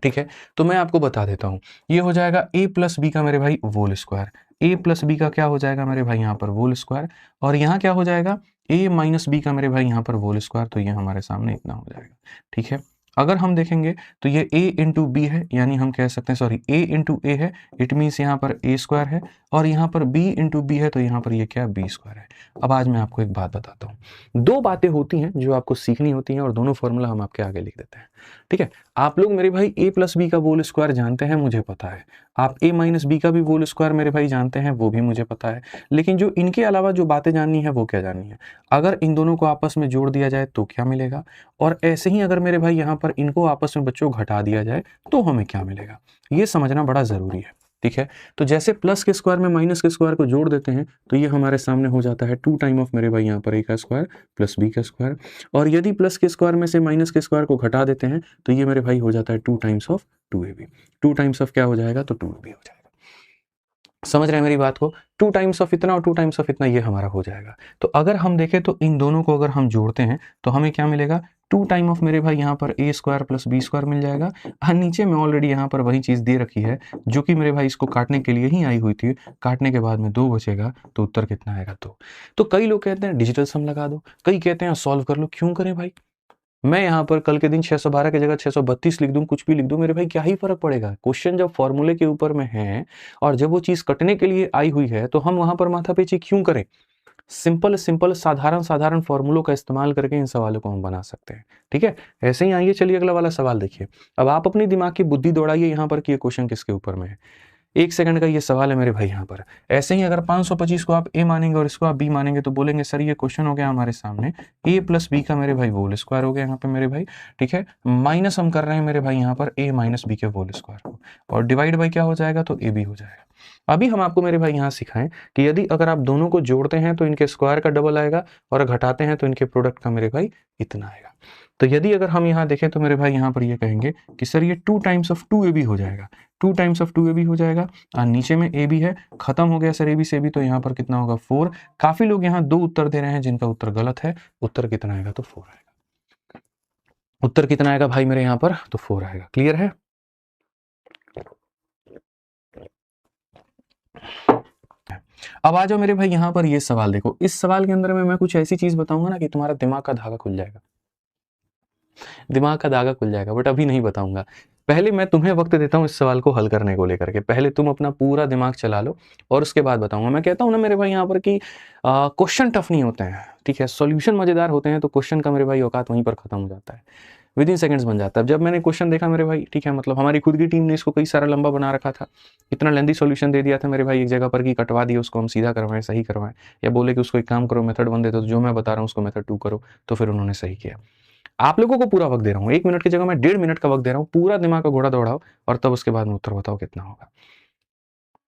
ठीक है, तो मैं आपको बता देता हूं, ये हो जाएगा a + b का मेरे भाई होल स्क्वायर। a + b का क्या हो जाएगा मेरे भाई यहाँ पर होल स्क्वायर, और यहाँ क्या हो जाएगा a - b का मेरे भाई यहाँ पर होल स्क्वायर। तो ये हमारे सामने इतना हो जाएगा, ठीक है। अगर हम देखेंगे तो ये a × b है, यानी हम कह सकते हैं सॉरी a × a है, इट मीन्स यहाँ पर a² है, और यहाँ पर b × b है तो यहाँ पर ये क्या b² है। अब आज मैं आपको एक बात बताता हूँ, दो बातें होती हैं जो आपको सीखनी होती हैं और दोनों फॉर्मूला हम आपके आगे लिख देते हैं, ठीक है। आप लोग मेरे भाई a + b का होल स्क्वायर जानते हैं, मुझे पता है। आप a - b का भी होल स्क्वायर मेरे भाई जानते हैं, वो भी मुझे पता है। लेकिन जो इनके अलावा जो बातें जाननी है वो क्या जाननी है, अगर इन दोनों को आपस में जोड़ दिया जाए तो क्या मिलेगा, और ऐसे ही अगर मेरे भाई यहाँ पर इनको आपस में बच्चों घटा दिया जाए तो हमें क्या मिलेगा, ये समझना बड़ा जरूरी है, ठीक है। तो जैसे प्लस के स्क्वायर में माइनस के स्क्वायर को जोड़ देते हैं तो ये हमारे सामने हो जाता है 2 टाइम ऑफ मेरे भाई यहाँ पर a का स्क्वायर + b का स्क्वायर, और यदि प्लस के स्क्वायर में से माइनस के स्क्वायर को घटा देते हैं तो ये मेरे भाई हो जाता है 2 times of 2ab। 2 times of क्या हो जाएगा, तो 2ab हो जाएगा। समझ रहे हैं मेरी बात को, 2 टाइम्स ऑफ इतना और 2 टाइम्स ऑफ इतना, ये हमारा हो जाएगा। तो अगर हम देखें तो इन दोनों को अगर हम जोड़ते हैं तो हमें क्या मिलेगा, 2 टाइम ऑफ मेरे भाई यहाँ पर a² + b² मिल जाएगा। नीचे में ऑलरेडी यहाँ पर वही चीज दे रखी है जो कि मेरे भाई इसको काटने के लिए ही आई हुई थी। काटने के बाद में 2 बचेगा तो उत्तर कितना आएगा, 2। तो कई लोग कहते हैं डिजिटल सम लगा दो, कई कहते हैं सॉल्व कर लो। क्यों करें भाई, मैं यहाँ पर कल के दिन 612 की जगह 632 लिख दूं, कुछ भी लिख दूं, मेरे भाई क्या ही फर्क पड़ेगा। क्वेश्चन जब फॉर्मूले के ऊपर में है और जब वो चीज कटने के लिए आई हुई है तो हम वहां पर माथापेची क्यों करें। सिंपल सिंपल साधारण साधारण फॉर्मूलों का इस्तेमाल करके इन सवालों को हम बना सकते हैं। ठीक है, ऐसे ही आइए, चलिए अगला वाला सवाल देखिए। अब आप अपनी दिमाग की बुद्धि दौड़ाइए यहाँ पर कि ये क्वेश्चन किसके ऊपर में है। 1 सेकंड का ये सवाल है मेरे भाई यहाँ पर। ऐसे ही अगर 525 को आप ए मानेंगे और इसको आप बी मानेंगे तो बोलेंगे सर ये क्वेश्चन हो गया हमारे सामने ए प्लस बी का मेरे भाई होल स्क्वायर हो गया यहाँ पे मेरे भाई। ठीक है, माइनस हम कर रहे हैं मेरे भाई यहाँ पर ए माइनस बी के होल स्क्वायर को, और डिवाइड बाई क्या हो जाएगा, तो ए बी हो जाएगा। अभी हम आपको मेरे भाई यहाँ सिखाएं कि यदि अगर आप दोनों को जोड़ते हैं तो इनके स्क्वायर का डबल आएगा, और घटाते हैं तो इनके प्रोडक्ट का मेरे भाई इतना आएगा। तो यदि अगर हम यहाँ देखें तो मेरे भाई यहाँ पर ये कहेंगे कि सर ये 2 टाइम्स ऑफ 2ab हो जाएगा, 2 टाइम्स ऑफ 2ab हो जाएगा, और नीचे में ab है, खत्म हो गया सर ab से भी, तो यहाँ पर कितना होगा 4। काफी लोग यहाँ 2 उत्तर दे रहे हैं जिनका उत्तर गलत है। उत्तर कितना आएगा, तो 4 आएगा। उत्तर कितना आएगा भाई मेरे यहाँ पर, तो 4 आएगा। क्लियर है? अब आ जाओ मेरे भाई यहाँ पर ये सवाल देखो। इस सवाल के अंदर में मैं कुछ ऐसी चीज बताऊंगा ना कि तुम्हारा दिमाग का धागा खुल जाएगा, दिमाग का धागा खुल जाएगा, बट अभी नहीं बताऊंगा। पहले मैं तुम्हें वक्त देता हूं इस सवाल को हल करने को लेकर के। पहले तुम अपना पूरा दिमाग चला लो और उसके बाद बताऊंगा। मैं कहता हूं ना मेरे भाई यहाँ पर कि क्वेश्चन टफ नहीं होते हैं, ठीक है, सॉल्यूशन मजेदार होते हैं। तो क्वेश्चन का मेरे भाई औकात वहीं पर खत्म हो जाता है, विद इन सेकंड्स बन जाता है। जब मैंने क्वेश्चन देखा मेरे भाई, ठीक है, मतलब हमारी खुद की टीम ने इसको कई सारा लंबा बना रखा था, इतना लेंदी सॉल्यूशन दे दिया था मेरे भाई एक जगह पर कि कटवा दिए उसको, हम सीधा करवाएं, सही करवाएं, या बोले कि उसको एक काम करो मेथड 1 दे दो, तो जो मैं बता रहा हूँ उसको मेथड 2 करो, तो फिर उन्होंने सही किया। आप लोगों को पूरा वक्त दे रहा हूँ, 1 मिनट की जगह मैं 1.5 मिनट का वक्त दे रहा हूँ। पूरा दिमाग का घोड़ा दौड़ाओ और तब उसके बाद में उत्तर बताओ कितना होगा।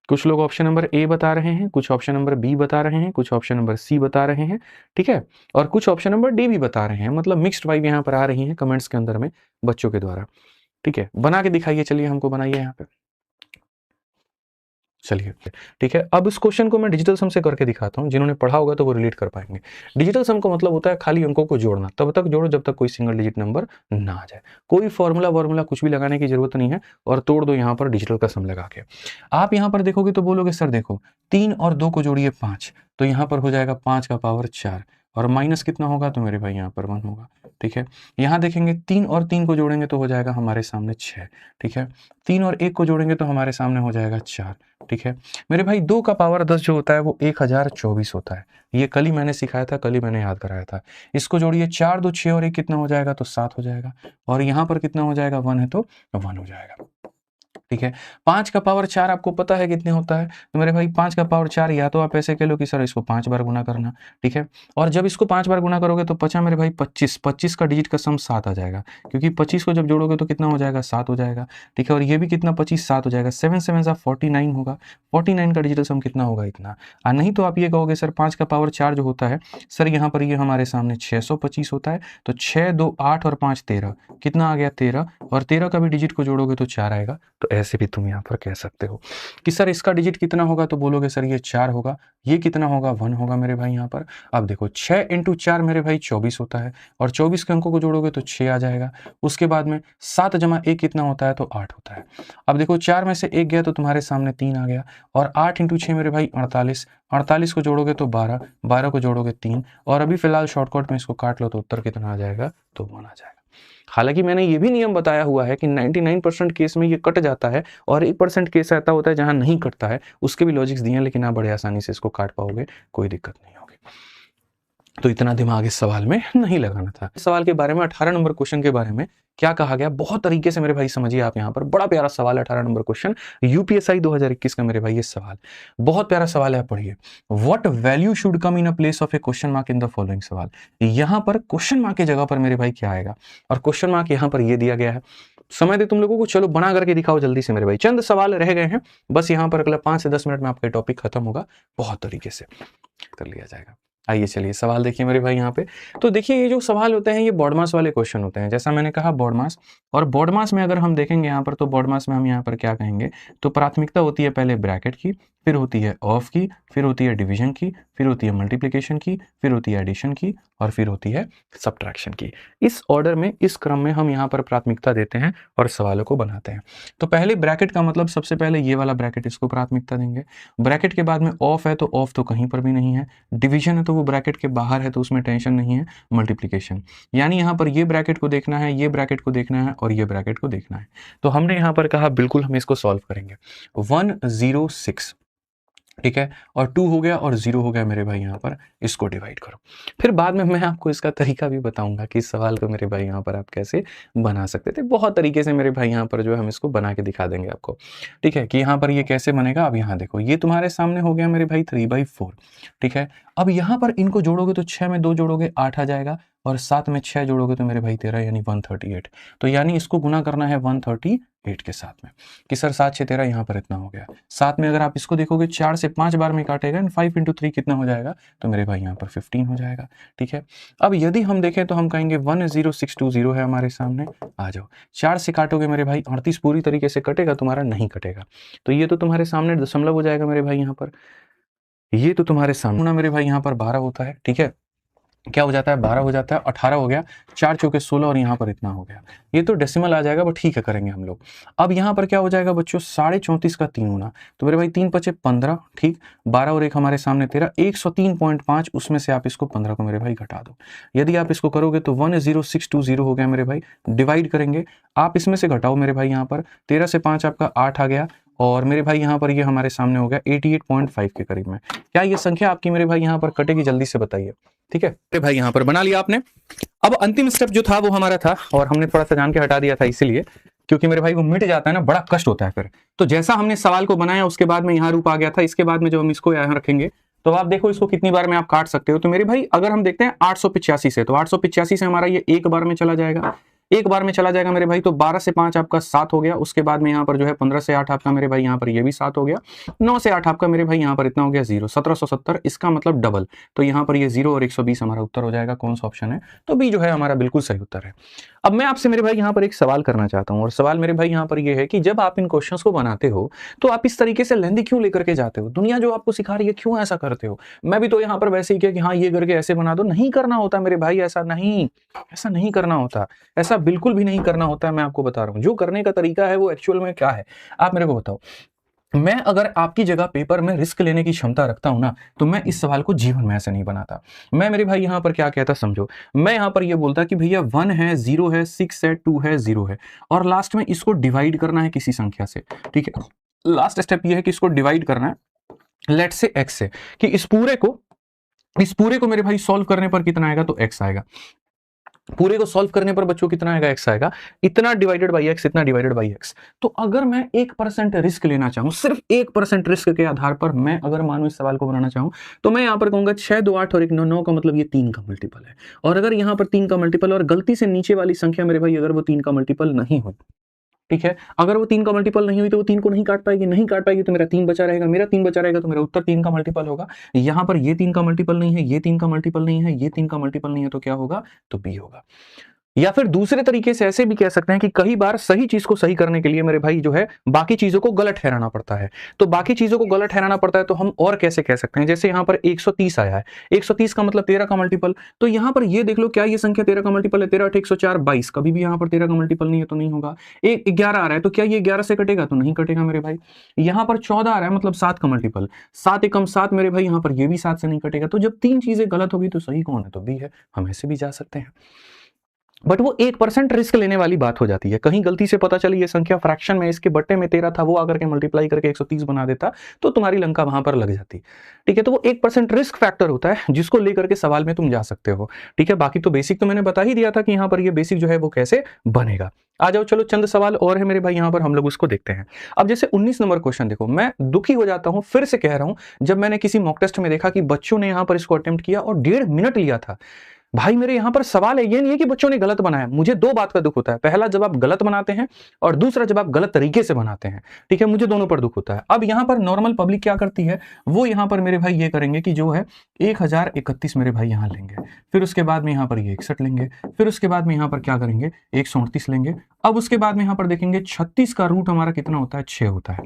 कुछ लोग ऑप्शन नंबर ए बता रहे हैं, कुछ ऑप्शन नंबर बी बता रहे हैं, कुछ ऑप्शन नंबर सी बता रहे हैं, ठीक है, और कुछ ऑप्शन नंबर डी भी बता रहे हैं। मतलब मिक्स्ड वाइब यहाँ पर आ रही है कमेंट्स के अंदर में बच्चों के द्वारा। ठीक है, बना के दिखाइए, चलिए हमको बनाइए यहाँ पे, चलिए ठीक है। अब इस क्वेश्चन को मैं डिजिटल सम से करके दिखाता हूँ, जिन्होंने पढ़ा होगा तो वो रिलेट कर पाएंगे। डिजिटल सम का मतलब होता है खाली अंकों को जोड़ना, तब तक जोड़ो जब तक कोई सिंगल डिजिट नंबर ना आ जाए। कोई फॉर्मूला कुछ भी लगाने की जरूरत नहीं है, और तोड़ दो यहाँ पर डिजिटल का सम लगा के। आप यहाँ पर देखोगे तो बोलोगे सर देखो 3 और 2 को जोड़िए 5, तो यहाँ पर हो जाएगा 5 का पावर 4, और माइनस कितना होगा, तो मेरे भाई यहाँ पर 1 होगा। ठीक है, यहाँ देखेंगे 3 और 3 को जोड़ेंगे तो हो जाएगा हमारे सामने 6। ठीक है, 3 और 1 को जोड़ेंगे तो हमारे सामने हो जाएगा 4। ठीक है मेरे भाई, 2 का पावर 10 जो होता है वो 1024 होता है। ये कल ही मैंने सिखाया था, कल ही मैंने याद कराया था। इसको जोड़िए 4 2 6 और 1 कितना हो जाएगा, तो 7 हो जाएगा, और यहाँ पर कितना हो जाएगा, 1 है तो 1 हो जाएगा। ठीक है, 5 का पावर 4 आपको पता है कितने होता है, तो मेरे भाई 5 का पावर 4 या तो आप ऐसे कह लो कि सर इसको 5 बार गुना करना। ठीक है, और जब इसको 5 बार गुना करोगे तो बचा मेरे भाई 25, 25 का डिजिट का सम 7 आ जाएगा, क्योंकि 25 को जब जोड़ोगे तो कितना हो जाएगा, 7 हो जाएगा। ठीक है, और ये भी कितना 25 7 हो जाएगा, 7 7 49 होगा। 49 का डिजिटल सम कितना होगा, इतना। नहीं तो आप ये कहोगे सर 5 का पावर 4 जो होता है सर यहाँ पर ये हमारे सामने 625 होता है, तो 6 2 8 और 5 13, कितना आ गया 13, और 13 का भी डिजिट को जोड़ोगे तो 4 आएगा। तो ऐसे भी तुम यहाँ पर कह सकते हो कि सर इसका डिजिट कितना होगा, तो बोलोगे सर ये 4 होगा, ये कितना होगा, 1 होगा मेरे भाई यहाँ पर। अब देखो 6 × 4 मेरे भाई 24 होता है, और 24 के अंकों को जोड़ोगे तो 6 आ जाएगा। उसके बाद में 7 + 1 कितना होता है, तो 8 होता है। अब देखो 4 में से 1 गया तो तुम्हारे सामने 3 आ गया, और 8 × 6 मेरे भाई 48, 48 को जोड़ोगे तो 12, 12 को जोड़ोगे 3, और अभी फिलहाल शॉर्टकट में इसको काट लो तो उत्तर कितना आ जाएगा, तो 1 आ जाएगा। हालांकि मैंने ये भी नियम बताया हुआ है कि 99% केस में ये कट जाता है, और 1% केस ऐसा होता है जहां नहीं कटता है, उसके भी लॉजिक्स दिए हैं, लेकिन आप बड़े आसानी से इसको काट पाओगे, कोई दिक्कत नहीं होगी। तो इतना दिमाग इस सवाल में नहीं लगाना था। इस सवाल के बारे में 18 नंबर क्वेश्चन के बारे में क्या कहा गया, बहुत तरीके से मेरे भाई समझिए आप। यहाँ पर बड़ा प्यारा सवाल है, 18 नंबर क्वेश्चन, यूपीएससी 2021 का मेरे भाई ये सवाल बहुत प्यारा सवाल है, पढ़िए। What value should come in a place of A question mark in the following सवाल। यहाँ पर क्वेश्चन मार्क की जगह पर मेरे भाई क्या आएगा, और क्वेश्चन मार्क यहाँ पर ये दिया गया है। समय दे तुम लोगों को, चलो बना करके दिखाओ जल्दी से मेरे भाई, चंद सवाल रह गए हैं बस। यहाँ पर अगला 5 से 10 मिनट में आपका टॉपिक खत्म होगा, बहुत तरीके से कर लिया जाएगा। आइए चलिए सवाल देखिए मेरे भाई यहाँ पे। तो देखिए ये जो सवाल होते हैं ये बॉडमास वाले क्वेश्चन होते हैं, जैसा मैंने कहा बॉडमास। और बॉडमास में अगर हम देखेंगे यहाँ पर, तो बॉडमास में हम यहाँ पर क्या कहेंगे, तो प्राथमिकता होती है पहले ब्रैकेट की, फिर होती है ऑफ की, फिर होती है डिवीजन की, फिर होती है मल्टीप्लिकेशन की, फिर होती है एडिशन की, और फिर होती है सब्ट्रैक्शन की। इस ऑर्डर में, इस क्रम में हम यहाँ पर प्राथमिकता देते हैं और सवालों को बनाते हैं। तो पहले ब्रैकेट का मतलब सबसे पहले ये वाला ब्रैकेट, इसको प्राथमिकता देंगे। ब्रैकेट के बाद में ऑफ है तो ऑफ तो कहीं पर भी नहीं है, डिवीजन है तो वो ब्रैकेट के बाहर है तो उसमें टेंशन नहीं है, मल्टीप्लिकेशन यानी यहाँ पर ये ब्रैकेट को देखना है, ये ब्रैकेट को देखना है, और ये ब्रैकेट को देखना है। तो हमने यहाँ पर कहा बिल्कुल हम इसको सॉल्व करेंगे। 106 ठीक है, और 2 हो गया और 0 हो गया मेरे भाई यहाँ पर, इसको डिवाइड करो। फिर बाद में मैं आपको इसका तरीका भी बताऊँगा कि इस सवाल को मेरे भाई यहाँ पर आप कैसे बना सकते थे। बहुत तरीके से मेरे भाई यहाँ पर जो है हम इसको बना के दिखा देंगे आपको। ठीक है, कि यहाँ पर ये कैसे बनेगा, अब यहाँ देखो, ये तुम्हारे सामने हो गया मेरे भाई 3/4। ठीक है, अब यहाँ पर इनको जोड़ोगे तो 6 में 2 जोड़ोगे 8 आ जाएगा, और 7 में 6 जोड़ोगे तो मेरे भाई 13, यानी 138। तो यानी इसको गुना करना है 138 के साथ में, कि सर 7 6 13 यहाँ पर इतना हो गया। साथ में अगर आप इसको देखोगे 4 से 5 बार में काटेगा, 5 × 3 कितना हो जाएगा, तो मेरे भाई यहाँ पर 15 हो जाएगा। ठीक है, अब यदि हम देखें तो हम कहेंगे 10620 है हमारे सामने, आ जाओ। 4 से काटोगे मेरे भाई 38 पूरी तरीके से कटेगा तुम्हारा, नहीं कटेगा। तो ये तो तुम्हारे सामने दशमलव हो जाएगा मेरे भाई यहाँ पर, ये तो तुम्हारे सामने ना मेरे भाई यहाँ पर 12 होता है। ठीक है, क्या हो जाता है, 12 हो जाता है, 18 हो गया, 4 चौके 16 और यहाँ पर इतना हो गया। ये तो डेसिमल आ जाएगा, बट ठीक है, करेंगे हम लोग। अब यहाँ पर क्या हो जाएगा बच्चों, 34.5 का 3 गुना, तो मेरे भाई 3 पचे 15, ठीक, 12 और 1 हमारे सामने 13, 103.5, उसमें से आप इसको 15 को मेरे भाई घटा दो। यदि आप इसको करोगे तो 10620 हो गया मेरे भाई, डिवाइड करेंगे, आप इसमें से घटाओ मेरे भाई यहाँ पर, 13 से 5 आपका 8 आ गया, और मेरे भाई यहाँ पर ये हमारे सामने हो गया 88.5 के करीब में। क्या ये संख्या आपकी मेरे भाई यहाँ पर कटेगी, जल्दी से बताइए। ठीक है, अरे भाई यहाँ पर बना लिया आपने। अब अंतिम स्टेप जो था वो हमारा था, और हमने थोड़ा सा जान के हटा दिया था इसीलिए, क्योंकि मेरे भाई वो मिट जाता है ना, बड़ा कष्ट होता है फिर। तो जैसा हमने सवाल को बनाया उसके बाद में यहाँ रूप आ गया था, इसके बाद में जब हम इसको यहाँ रखेंगे तो आप देखो इसको कितनी बार में आप काट सकते हो। तो मेरे भाई अगर हम देखते हैं 885 से, तो 885 से हमारा ये एक बार में चला जाएगा, एक बार में चला जाएगा मेरे भाई, तो 12 से 5 आपका 7 हो गया, उसके बाद में यहाँ पर जो है 15 से 8 आपका मेरे भाई यहाँ पर ये भी 7 हो गया, 9 से 8 आपका मेरे भाई यहाँ पर इतना हो गया 0, 1770, इसका मतलब डबल। तो यहाँ पर ये 0 और 120 हमारा उत्तर हो जाएगा। कौन सा ऑप्शन है, तो बी जो है हमारा बिल्कुल सही उत्तर है। अब मैं आपसे मेरे भाई यहाँ पर एक सवाल करना चाहता हूँ, और सवाल मेरे भाई यहाँ पर ये है कि जब आप इन क्वेश्चंस को बनाते हो तो आप इस तरीके से लेंदी क्यों लेकर के जाते हो, दुनिया जो आपको सिखा रही है क्यों ऐसा करते हो। मैं भी तो यहाँ पर वैसे ही किया कि हाँ ये करके ऐसे बना दो, नहीं करना होता मेरे भाई, ऐसा नहीं करना होता, ऐसा बिल्कुल भी नहीं करना होता है। मैं आपको बता रहा हूँ जो करने का तरीका है वो एक्चुअल में क्या है, आप मेरे को बताओ। मैं अगर आपकी जगह पेपर में रिस्क लेने की क्षमता रखता हूं ना, तो मैं इस सवाल को जीवन में ऐसे नहीं बनाता। मैं मेरे भाई यहां पर क्या कहता समझो, मैं यहां पर ये बोलता कि भैया 1 है, 0 है, 6 है, 2 है, 0 है, और लास्ट में इसको डिवाइड करना है किसी संख्या से। ठीक है, लास्ट स्टेप ये है कि इसको डिवाइड करना है लेट्स से x से, कि इस पूरे को मेरे भाई सॉल्व करने पर कितना आएगा, तो x आएगा। पूरे को सॉल्व करने पर बच्चों कितना आएगा, x आएगा, इतना डिवाइडेड बाई x, इतना डिवाइडेड बाई x। तो अगर मैं 1% रिस्क लेना चाहूं, सिर्फ 1% रिस्क के आधार पर मैं अगर मानो इस सवाल को बनाना चाहूं, तो मैं यहां पर कहूंगा 6 2 8 और 1 9 9 का मतलब ये 3 का मल्टीपल है। और अगर यहां पर 3 का मल्टीपल और गलती से नीचे वाली संख्या मेरे भाई अगर वो 3 का मल्टीपल नहीं हो, ठीक है, अगर वो 3 का मल्टीपल नहीं हुई तो वो 3 को नहीं काट पाएगी, तो मेरा 3 बचा रहेगा, मेरा 3 बचा रहेगा तो मेरा उत्तर 3 का मल्टीपल होगा। यहां पर ये 3 का मल्टीपल नहीं है, ये 3 का मल्टीपल नहीं है, ये 3 का मल्टीपल नहीं है, तो क्या होगा, तो बी होगा। या फिर दूसरे तरीके से ऐसे भी कह सकते हैं कि कई बार सही चीज को सही करने के लिए मेरे भाई जो है बाकी चीजों को गलत ठहराना पड़ता है। तो बाकी चीजों को गलत ठहराना पड़ता है तो हम और कैसे कह सकते हैं, जैसे यहां पर 130 आया है, 130 का मतलब 13 का मल्टीपल, तो यहां पर ये देख लो क्या ये संख्या 13 का मल्टीपल है, 13 8 104 22, कभी भी यहां पर 13 का मल्टीपल नहीं है तो नहीं होगा। 11 आ रहा है तो क्या ये 11 से कटेगा, तो नहीं कटेगा मेरे भाई। यहां पर 14 आ रहा है मतलब 7 का मल्टीपल, 7 एकम 7 मेरे भाई, यहां पर ये भी 7 से नहीं कटेगा। तो जब 3 चीजें गलत होगी तो सही कौन है, तो बी है। हम ऐसे भी जा सकते हैं, बट वो 1% रिस्क लेने वाली बात हो जाती है। कहीं गलती से पता चली ये संख्या फ्रैक्शन में इसके बट्टे में 13 था, वो आकर के मल्टीप्लाई करके 130 बना देता, तो तुम्हारी लंका वहां पर लग जाती। ठीक है, तो वो 1% रिस्क फैक्टर होता है जिसको लेकर के सवाल में तुम जा सकते हो। ठीक है, बाकी तो बेसिक तो मैंने बता ही दिया था कि यहाँ पर ये बेसिक जो है वो कैसे बनेगा। आ जाओ, चलो चंद सवाल और है मेरे भाई, यहाँ पर हम लोग उसको देखते हैं। अब जैसे 19 नंबर क्वेश्चन देखो, मैं दुखी हो जाता हूं, फिर से कह रहा हूं, जब मैंने किसी मॉक टेस्ट में देखा कि बच्चों ने यहाँ पर इसको अटेम्प्ट किया और 1.5 मिनट लिया था। भाई मेरे यहां पर सवाल है, ये नहीं है कि बच्चों ने गलत बनाया। मुझे दो बात का दुख होता है, पहला जब आप गलत बनाते हैं और दूसरा जब आप गलत तरीके से बनाते हैं। ठीक है, मुझे दोनों पर दुख होता है। अब यहां पर नॉर्मल पब्लिक क्या करती है, वो यहां पर मेरे भाई ये करेंगे कि जो है 1031 मेरे भाई यहां लेंगे, फिर उसके बाद में यहां पर ये 61 लेंगे, फिर उसके बाद में यहां पर क्या करेंगे 138 लेंगे। अब उसके बाद में यहां पर देखेंगे 36 का रूट हमारा कितना होता है, 6 होता है।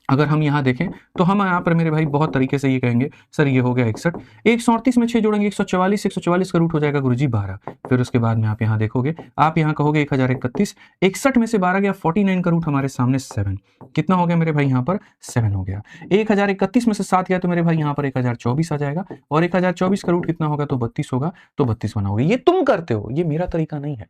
अगर हम यहाँ देखें तो हम यहाँ पर मेरे भाई बहुत तरीके से ये कहेंगे, सर ये हो गया 61, 138 में 6 जोड़ेंगे 144, 144 का रूट हो जाएगा गुरुजी 12। फिर उसके बाद में आप यहाँ देखोगे, आप यहाँ कहोगे 1031, 61 में से 12 गया 49 का रूट हमारे सामने 7, कितना हो गया मेरे भाई यहाँ पर 7 हो गया। 1031 में से 7 गया तो मेरे भाई यहाँ पर 1024 आ जाएगा, और 1024 का रूट कितना होगा, तो 32 होगा, तो 32 बनाओगे। ये तुम करते हो, ये मेरा तरीका नहीं है।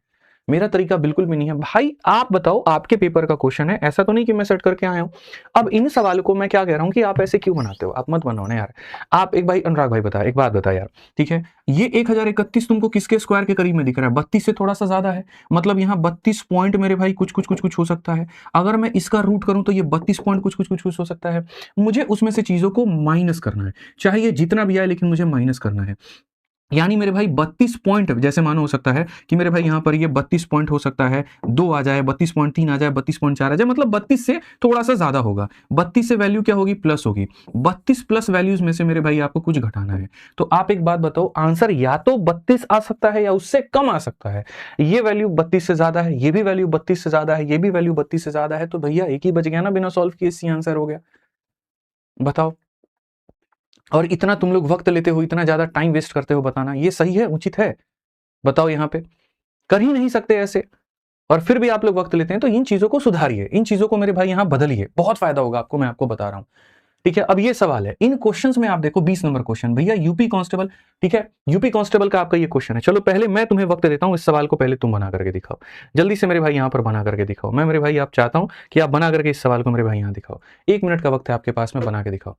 मेरा तरीका बिल्कुल भी नहीं है भाई। आप बताओ, आपके पेपर का क्वेश्चन है, ऐसा तो नहीं कि मैं सेट करके आया हूं। अब इन सवालों को मैं क्या कह रहा हूं कि आप ऐसे क्यों बनाते हो, आप मत बनाओ ना यार। आप एक भाई अनुराग भाई बता, एक बात बता यार, ठीक है, ये 1031 तुमको किसके स्क्वायर के करीब में दिख रहा है? 32 से थोड़ा सा ज्यादा है, मतलब यहाँ 32 पॉइंट मेरे भाई कुछ कुछ कुछ कुछ हो सकता है। अगर मैं इसका रूट करूं तो ये 32 पॉइंट कुछ कुछ कुछ कुछ हो सकता है। मुझे उसमें से चीजों को माइनस करना है, चाहे ये जितना भी आए लेकिन मुझे माइनस करना है। यानी मेरे भाई 32 पॉइंट, जैसे मानो हो सकता है कि मेरे भाई यहाँ पर ये 32 पॉइंट हो सकता है, 2 आ जाए, 32.3 आ जाए, 32.4 आ जाए, मतलब 32 से थोड़ा सा ज्यादा होगा। 32 से वैल्यू क्या होगी? प्लस होगी। 32 प्लस वैल्यूज में से मेरे भाई आपको कुछ घटाना है। तो आप एक बात बताओ, आंसर या तो 32 आ सकता है या उससे कम आ सकता है। ये वैल्यू 32 से ज्यादा है, ये भी वैल्यू 32 से ज्यादा है, ये भी वैल्यू 32 से ज्यादा है, तो भैया एक ही बच गया ना, बिना सॉल्व किए सी आंसर हो गया। बताओ। और इतना तुम लोग वक्त लेते हो, इतना ज्यादा टाइम वेस्ट करते हो बताना, ये सही है, उचित है? बताओ, यहाँ पे कर ही नहीं सकते ऐसे, और फिर भी आप लोग वक्त लेते हैं। तो इन चीजों को सुधारिए, इन चीजों को मेरे भाई यहाँ बदलिए, बहुत फायदा होगा आपको, मैं आपको बता रहा हूं। ठीक है, अब ये सवाल है, इन क्वेश्चंस में आप देखो 20 नंबर क्वेश्चन, भैया यूपी कांस्टेबल, ठीक है, यूपी कांस्टेबल का आपका ये क्वेश्चन है। चलो पहले मैं तुम्हें वक्त देता हूं, इस सवाल को पहले तुम बना करके दिखाओ, जल्दी से मेरे भाई यहाँ पर बना करके दिखाओ। मैं मेरे भाई आप चाहता हूं कि आप बना करके इस सवाल को मेरे भाई यहाँ दिखाओ। 1 मिनट का वक्त है आपके पास में, बना के दिखाओ।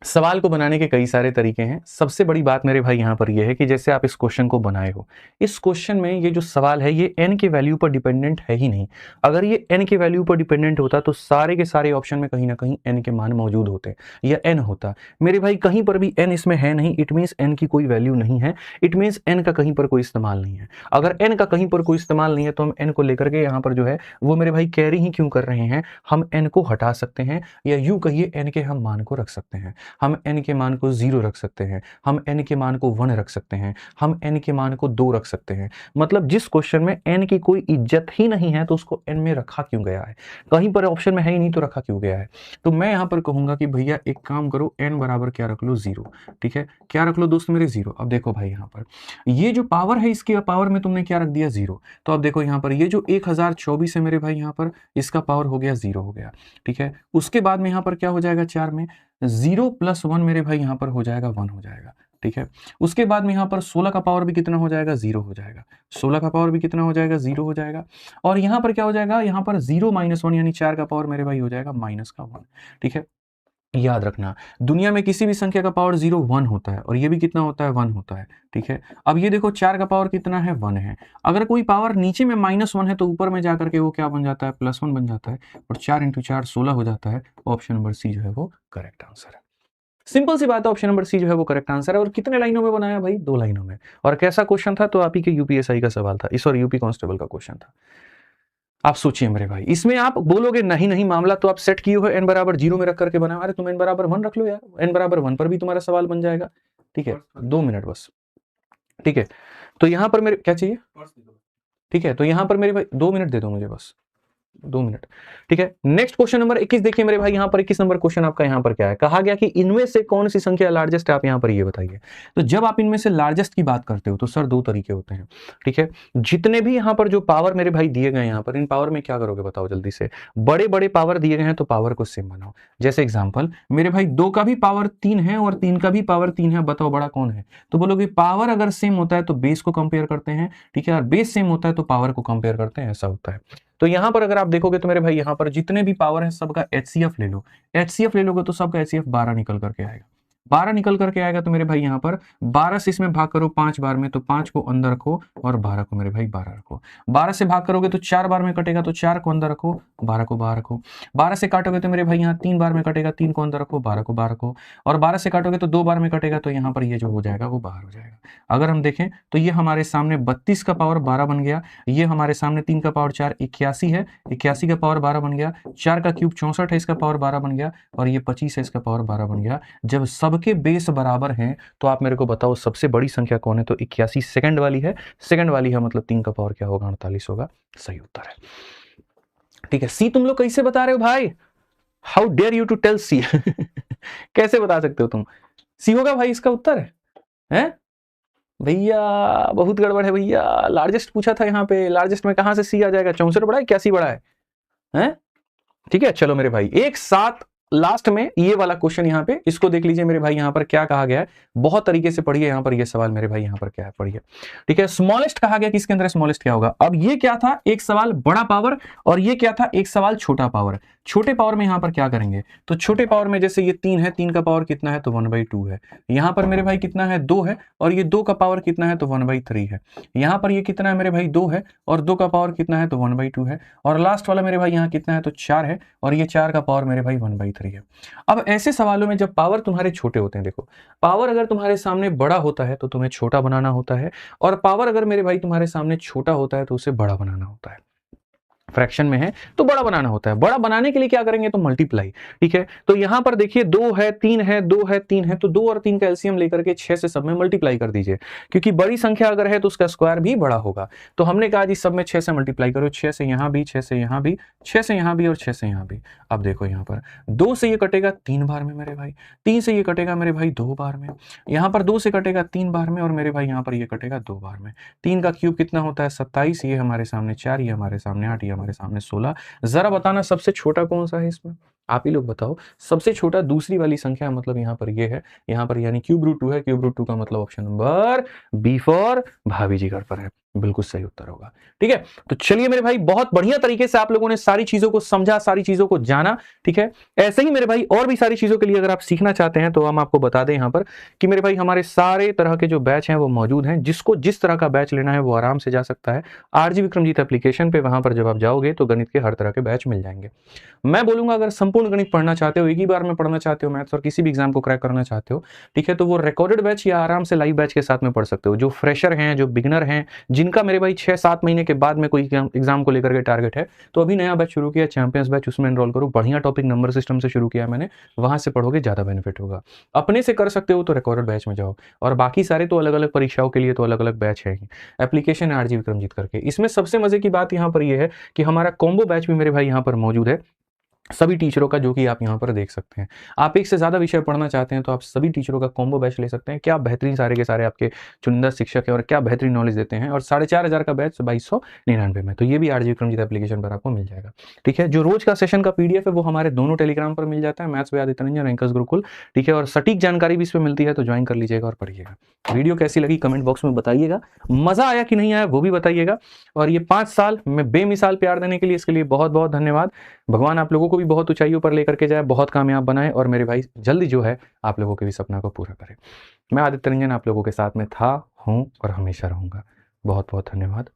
सवाल को बनाने के कई सारे तरीके हैं। सबसे बड़ी बात मेरे भाई यहाँ पर यह है कि जैसे आप इस क्वेश्चन को बनाए हो, इस क्वेश्चन में ये जो सवाल है ये n के वैल्यू पर डिपेंडेंट है ही नहीं। अगर ये n के वैल्यू पर डिपेंडेंट होता तो सारे के सारे ऑप्शन में कहीं ना कहीं n के मान मौजूद होते या n होता। मेरे भाई कहीं पर भी n इसमें है नहीं, इट मीन्स n की कोई वैल्यू नहीं है, इट मीन्स n का कहीं पर कोई इस्तेमाल नहीं है। अगर n का कहीं पर कोई इस्तेमाल नहीं है तो हम n को लेकर के यहाँ पर जो है वो मेरे भाई कैरी ही क्यों कर रहे हैं? हम n को हटा सकते हैं, या यूं कहिए n के हम मान को रख सकते हैं। हम n के मान को 0 रख सकते हैं, हम n के मान को 1 रख सकते हैं, हम n के मान को 2 रख सकते हैं। मतलब जिस क्वेश्चन में n की कोई इज्जत ही नहीं है तो उसको n में रखा क्यों गया है? कहीं पर ऑप्शन में है ही नहीं तो रखा क्यों गया है? तो मैं यहां पर कहूंगा कि भैया एक काम करो, n बराबर क्या रख लो? 0। ठीक है, क्या रख लो दोस्त मेरे? 0। अब देखो भाई यहाँ पर ये जो पावर है, इसके पावर में तुमने क्या रख दिया? 0। तो अब देखो यहाँ पर ये जो 1024 है मेरे भाई यहाँ पर, इसका पावर हो गया 0 हो गया। ठीक है, उसके बाद में यहाँ पर क्या हो जाएगा? 4 में 0 + 1 मेरे भाई यहाँ पर हो जाएगा 1 हो जाएगा। ठीक है, उसके बाद में यहाँ पर 16 का पावर भी कितना हो जाएगा? 0 हो जाएगा। 16 का पावर भी कितना हो जाएगा? 0 हो जाएगा। और यहाँ पर क्या हो जाएगा? यहाँ पर 0 - 1 यानी 4 का पावर मेरे भाई हो जाएगा -1। ठीक है, याद रखना, दुनिया में किसी भी संख्या का पावर 0 1 होता है, और ये भी कितना होता है? 1 होता है। ठीक है, अब ये देखो 4 का पावर कितना है? 1 है। अगर कोई पावर नीचे में -1 है तो ऊपर में जाकर के वो क्या बन जाता है? +1 बन जाता है, और 4 × 4 16 हो जाता है। ऑप्शन नंबर सी जो है वो करेक्ट आंसर है। सिंपल सी बात है, ऑप्शन नंबर सी जो है वो करेक्ट आंसर है। और कितने लाइनों में बनाया भाई? 2 लाइनों में। और कैसा क्वेश्चन था? तो आप ही के यूपीएसआई का सवाल था, इस और यूपी कांस्टेबल का क्वेश्चन था। आप सोचिए मेरे भाई, इसमें आप बोलोगे नहीं नहीं मामला तो आप सेट किए हो n बराबर 0 में रख करके बनाओ। अरे तुम n बराबर 1 रख लो यार, n बराबर 1 पर भी तुम्हारा सवाल बन जाएगा। ठीक है, 2 मिनट बस। ठीक है, तो यहां पर मेरे क्या चाहिए? ठीक है, तो यहां पर मेरे भाई 2 मिनट दे दो मुझे, बस 2 मिनट। ठीक है, नेक्स्ट क्वेश्चन नंबर 21 देखिए मेरे भाई, यहाँ पर 21 नंबर क्वेश्चन आपका यहाँ पर क्या है? कहा गया कि इनमें से कौन सी संख्या लार्जेस्ट है, आप यहाँ पर ये बताइए। तो जब आप इनमें से लार्जेस्ट की बात करते हो तो सर 2 तरीके होते हैं। ठीक है, जितने भी यहाँ पर जो पावर मेरे भाई दिए गए यहाँ पर, इन पावर में क्या करोगे बताओ जल्दी से? बड़े बड़े पावर दिए गए हैं तो पावर को सेम बनाओ। जैसे एग्जाम्पल मेरे भाई 2 का भी पावर 3 है और 3 का भी पावर 3 है, बताओ बड़ा कौन है? तो बोलोगे पावर अगर सेम होता है तो बेस को कंपेयर करते हैं। ठीक है, और बेस सेम होता है तो पावर को कंपेयर करते हैं, ऐसा होता है। तो यहां पर अगर आप देखोगे तो मेरे भाई यहाँ पर जितने भी पावर है सबका HCF ले लो। HCF ले लोगे तो सबका HCF 12 निकल करके आएगा। 12 निकल करके आएगा तो मेरे भाई यहाँ पर 12 से इसमें भाग करो 5 बार में, तो 5 को अंदर रखो और 12 को मेरे भाई 12 रखो। 12 से भाग करोगे तो 4 बार में कटेगा, तो 4 को अंदर रखो, 12 को बाहर रखो। 12 से काटोगे तो मेरे भाई यहाँ 3 बार में कटेगा, 3 को अंदर रखो, 12 को बाहर रखो। और 12 से काटोगे तो 2 बार में कटेगा, तो यहाँ पर ये जो हो जाएगा वो बाहर हो जाएगा। अगर हम देखें तो ये हमारे सामने 32 का पावर 12 बन गया, ये हमारे सामने 3 का पावर 4 81 है, 81 का पावर 12 बन गया, 4 का क्यूब 64 है, इसका पावर 12 बन गया, और ये 25 है, इसका पावर 12 बन गया। जब सबके बेस बराबर हैं तो आप मेरे को बताओ सबसे बड़ी संख्या कौन है? तो 81 सेकंड वाली है, सेकंड वाली है, मतलब 3 का पावर क्या होगा? 48 होगा। सही उत्तर है। ठीक है, सी तुम लोग कैसे बता रहे हो भाई? How dare you to tell see? कैसे बता सकते हो तुम? सी होगा भाई इसका उत्तर है? भैया बहुत गड़बड़ है भैया, लार्जेस्ट पूछा था यहाँ पे, लार्जेस्ट में कहां से सी आ जाएगा? 64 बड़ा है, 81 बड़ा है? ठीक है, चलो मेरे भाई एक साथ लास्ट में ये वाला क्वेश्चन यहाँ पे, इसको देख लीजिए मेरे भाई, यहाँ पर क्या कहा गया है, बहुत तरीके से पढ़िए यहाँ पर ये सवाल मेरे भाई, यहाँ पर क्या है पढ़िए। ठीक है, स्मॉलेस्ट कहा गया, किसके अंदर स्मॉलेस्ट क्या होगा। अब ये क्या था, एक सवाल बड़ा पावर और ये क्या था, एक सवाल छोटा पावर। छोटे पावर में यहाँ पर क्या करेंगे, तो छोटे पावर में जैसे ये 3 है, 3 का पावर कितना है, तो 1/2 है। यहाँ पर मेरे भाई कितना है, 2 है, और ये 2 का पावर कितना है, तो 1/3 है। यहाँ पर ये कितना है मेरे भाई, 2 है, और 2 का पावर कितना है, तो 1/2 है। और लास्ट वाला मेरे भाई यहाँ कितना है, तो 4 है, और ये 4 का पावर मेरे भाई 1/3 है। अब ऐसे सवालों में जब पावर तुम्हारे छोटे होते हैं, देखो पावर अगर तुम्हारे सामने बड़ा होता है तो तुम्हें छोटा बनाना होता है, और पावर अगर मेरे भाई तुम्हारे सामने छोटा होता है तो उसे बड़ा बनाना होता है। फ्रैक्शन में है तो बड़ा बनाना होता है। बड़ा बनाने के लिए क्या करेंगे, तो मल्टीप्लाई। ठीक है, तो यहां पर देखिए 2 है, 3 है, 2 है, 3 है, तो 2 और 3 का एलसीएम लेकर के 6 से सब में मल्टीप्लाई कर दीजिए, क्योंकि बड़ी संख्या अगर है तो उसका स्क्वायर भी बड़ा होगा। तो हमने कहा जी सब में 6 से मल्टीप्लाई करो, 6 से यहां भी, 6 से यहां भी, 6 से यहां भी, और 6 से यहां भी। अब देखो यहां पर 2 से ये कटेगा 3 बार में मेरे भाई, 3 से ये कटेगा मेरे भाई 2 बार में, यहां पर 2 से कटेगा 3 बार में, और मेरे भाई यहां पर ये कटेगा 2 बार में। 3 का क्यूब कितना होता है, 27, ये हमारे सामने 4, ये हमारे सामने 8, ये हमारे सामने 16। जरा बताना सबसे छोटा कौन सा है इसमें, आप ही लोग बताओ। सबसे छोटा दूसरी वाली संख्या, मतलब यहां पर ये है, यहां पर यानी √2 है। √2 का मतलब ऑप्शन नंबर बी फॉर भाभी जी घर पर है, बिल्कुल सही उत्तर होगा। ठीक है, तो चलिए मेरे भाई, बहुत बढ़िया तरीके से आप लोगों ने सारी चीजों को समझा, सारी चीजों को जाना। ठीक है, ऐसे ही मेरे भाई और भी सारी चीजों के लिए अगर आप सीखना चाहते हैं तो हम आपको बता दें यहां पर कि मेरे भाई हमारे सारे तरह के जो बैच हैं वो मौजूद हैं। जिसको जिस तरह का बैच लेना है वो आराम से जा सकता है आरजी विक्रमजीत एप्लीकेशन पे। वहां पर जब आप जाओगे तो गणित के हर तरह के बैच मिल जाएंगे। मैं बोलूंगा अगर संपूर्ण गणित पढ़ना चाहते हो, एक ही बार में पढ़ना चाहते हो मैथ्स, और किसी भी एग्जाम को क्रैक करना चाहते हो, ठीक है, तो वो रिकॉर्डेड बैच या आराम से लाइव बैच के साथ में पढ़ सकते हो। जो फ्रेशर हैं, जो बिगनर हैं, जिनका मेरे भाई 6-7 महीने के बाद में कोई एग्जाम को लेकर के टारगेट है, तो अभी नया बैच शुरू किया चैंपियंस बैच, उसमें एनरोल करो। बढ़िया टॉपिक नंबर सिस्टम से शुरू किया मैंने, वहां से पढ़ोगे ज्यादा बेनिफिट होगा। अपने से कर सकते हो तो रिकॉर्डेड बैच में जाओ, और बाकी सारे तो अलग अलग परीक्षाओं के लिए तो अलग अलग बैच है ही। एप्लीकेशन है आरजी विक्रमजीत करके। इसमें सबसे मजे की बात यहाँ पर यह है कि हमारा कॉम्बो बैच भी मेरे भाई यहाँ पर मौजूद है सभी टीचरों का, जो कि आप यहाँ पर देख सकते हैं। आप एक से ज्यादा विषय पढ़ना चाहते हैं तो आप सभी टीचरों का कॉम्बो बैच ले सकते हैं। क्या बेहतरीन सारे के सारे आपके चुनिंदा शिक्षक हैं और क्या बेहतरीन नॉलेज देते हैं। और 4,500 का बैच 2299 में, तो ये भी आरजी विक्रमजीत एप्लीकेशन पर आपको मिल जाएगा। ठीक है, जो रोज का सेशन का पीडीएफ है वो हमारे दोनों टेलीग्राम पर मिल जाता है, maths with Aditya Ranjan, rankers Gurukul. ठीक है, और सटीक जानकारी भी इस पर मिलती है, तो ज्वाइन कर लीजिएगा और पढ़िएगा। वीडियो कैसी लगी कमेंट बॉक्स में बताइएगा, मजा आया कि नहीं आया वो भी बताइएगा। और ये 5 साल में बेमिसाल प्यार देने के लिए, इसके लिए बहुत बहुत धन्यवाद। भगवान आप लोगों को भी बहुत ऊंचाइयों पर लेकर के जाए, बहुत कामयाब बनाए, और मेरे भाई जल्दी जो है आप लोगों के भी सपना को पूरा करे। मैं आदित्य रंजन आप लोगों के साथ में था, हूं और हमेशा रहूंगा। बहुत बहुत धन्यवाद।